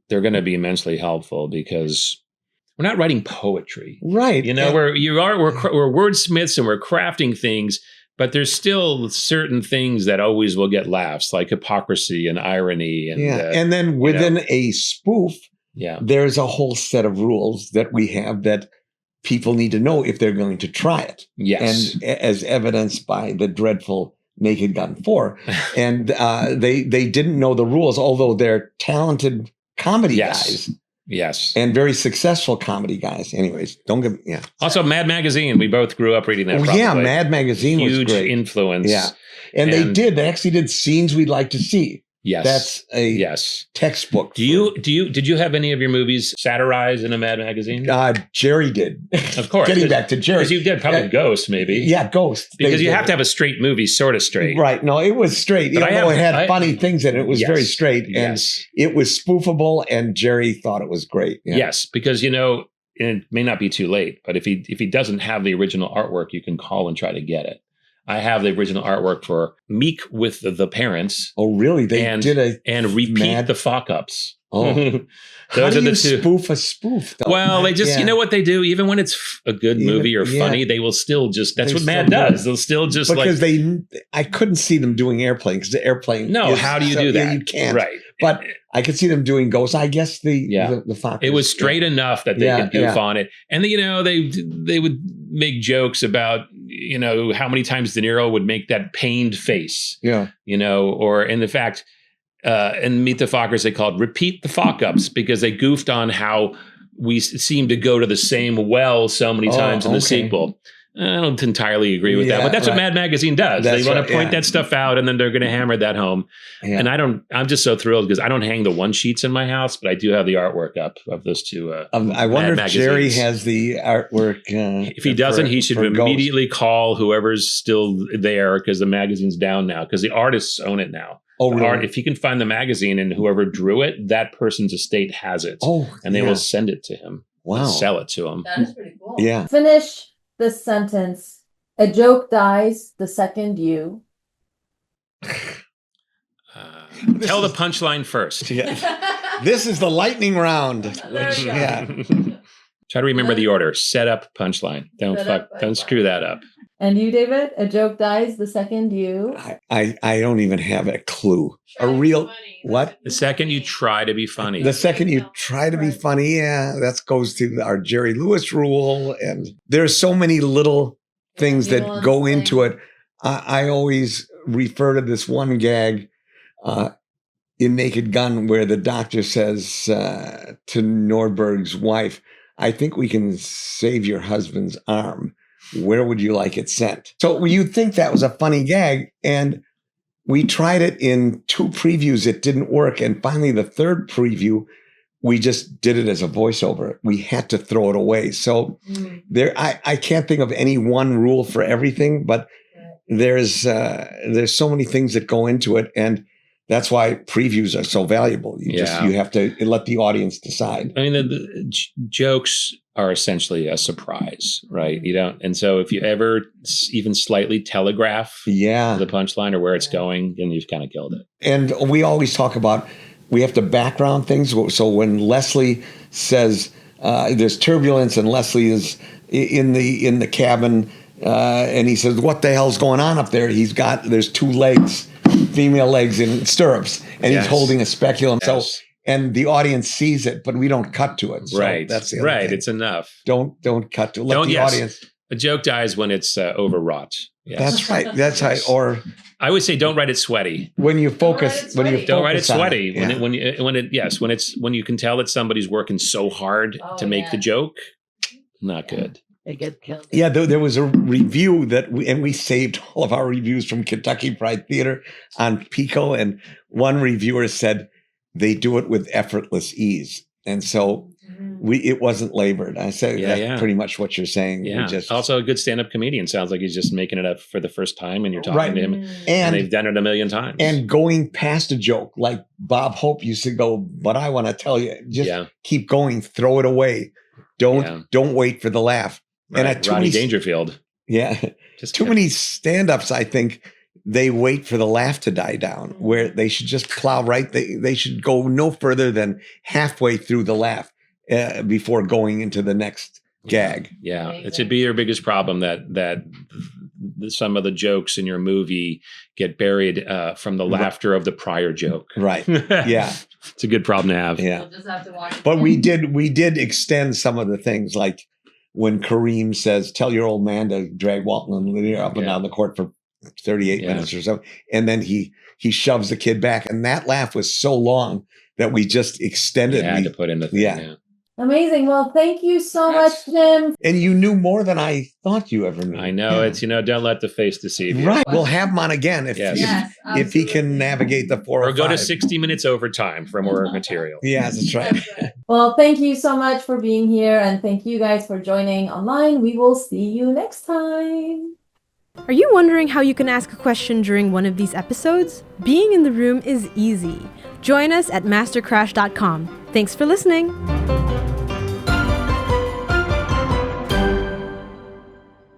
they're going to be immensely helpful because we're not writing poetry. Right. We're wordsmiths and we're crafting things, but there's still certain things that always will get laughs, like hypocrisy and irony. And, and then within a spoof, there's a whole set of rules that we have that people need to know if they're going to try it. Yes. And as evidenced by the dreadful Naked Gun 4. And they didn't know the rules, although they're talented comedy guys. Yes. And very successful comedy guys. Anyways, don't get Also, Mad Magazine. We both grew up reading that. Oh, yeah. Mad Magazine was great. Huge influence. Yeah. And they actually did Scenes We'd Like to See. Yes. That's a textbook. Did you have any of your movies satirized in a Mad Magazine? Jerry did. Of course. Getting back to Jerry. Because you did probably Ghost, maybe. Yeah, Ghost. Because you have to have a straight movie, sort of straight. Right. No, it was straight. Even though it had funny things in it, it was very straight. And it was spoofable, and Jerry thought it was great. Yeah. Yes, because, it may not be too late, but if he doesn't have the original artwork, you can call and try to get it. I have the original artwork for Meek with the Parents. Oh, really? They did and Repeat the Fuck-Ups. Oh. How do you spoof a spoof, though? Well, they just, you know what they do? Even when it's a good movie or funny, they will still just, that's what Mad does. They'll still just because I couldn't see them doing Airplane because the Airplane. No, how do you do that? Yeah, you can't. Right. But I could see them doing Ghost. I guess the Fockers. It was straight enough that they could goof on it. And, they would make jokes about, how many times De Niro would make that pained face. Yeah. Or in the fact, in Meet the Fockers, they called Repeat the Fuck-Ups because they goofed on how we seem to go to the same well so many times in the sequel. I don't entirely agree with that, but that's what Mad Magazine does. They want to point that stuff out, and then they're going to hammer that home. Yeah. And I'm just so thrilled because I don't hang the one sheets in my house, but I do have the artwork up of those two. I wonder if Jerry has the artwork. If he doesn't, he should immediately call whoever's still there because the magazine's down now because the artists own it now. Oh, really? If he can find the magazine and whoever drew it, that person's estate has it. Oh, and they will send it to him. Wow. Sell it to him. That is pretty cool. Yeah. Finish this sentence. A joke dies the second you. Tell the punchline first. Yeah. This is the lightning round. Try to remember the order. Set up, punchline. Don't screw that up. And you, David? A joke dies the second you. I don't even have a clue. A real what? The second you try to be funny. The second you try to be funny, that goes to our Jerry Lewis rule. And there's so many little things that go into it. I always refer to this one gag in Naked Gun where the doctor says to Nordberg's wife, I think we can save your husband's arm. Where would you like it sent? So you'd think that was a funny gag. And we tried it in 2 previews. It didn't work. And finally, the 3rd preview, we just did it as a voiceover. We had to throw it away. So I can't think of any one rule for everything, but there's so many things that go into it. And that's why previews are so valuable. You have to let the audience decide. I mean, the jokes are essentially a surprise, right? And so if you ever even slightly telegraph the punchline or where it's going, then you've kind of killed it. And we always talk about, we have to background things. So when Leslie says there's turbulence and Leslie is in the cabin and he says, what the hell's going on up there? There's 2 legs, female legs in stirrups, and he's holding a speculum. Yes. So, and the audience sees it, but we don't cut to it. So right. That's the other thing. It's enough. Don't cut to it. Let the audience. A joke dies when it's overwrought. Yes. That's right. That's right. Or I would say, don't write it sweaty. When you focus, don't write it sweaty. When you can tell that somebody's working so hard to make the joke, not good. They get killed. Yeah, there was a review that we saved all of our reviews from Kentucky Fried Theater on Pico, and one reviewer said they do it with effortless ease, and so it wasn't labored. I said that's pretty much what you're saying. Yeah. Also, a good stand-up comedian sounds like he's just making it up for the first time, and you're talking to him, and they've done it a million times. And going past a joke, like Bob Hope used to go, but I want to tell you, just keep going, throw it away, don't wait for the laugh. Right. And Rodney Dangerfield. Yeah. Too many stand-ups, I think, they wait for the laugh to die down, where they should just plow right. They should go no further than halfway through the laugh before going into the next gag. Yeah. It should be your biggest problem that some of the jokes in your movie get buried from the laughter of the prior joke. Right. Yeah. It's a good problem to have. Yeah. We'll just have to watch but we did extend some of the things, like when Kareem says, tell your old man to drag Walton and Lydia up and down the court for 38 minutes or so. And then he shoves the kid back. And that laugh was so long that we just extended. Yeah, to put in the thing. Yeah. Amazing. Well, thank you so much, Jim. And you knew more than I thought you ever knew. I know. It's, don't let the face deceive you. Right. We'll have him on again if he can navigate the 4 or go to 60 minutes overtime for more material. Yeah, that's right. Well, thank you so much for being here. And thank you guys for joining online. We will see you next time. Are you wondering how you can ask a question during one of these episodes? Being in the room is easy. Join us at mastercrash.com. Thanks for listening.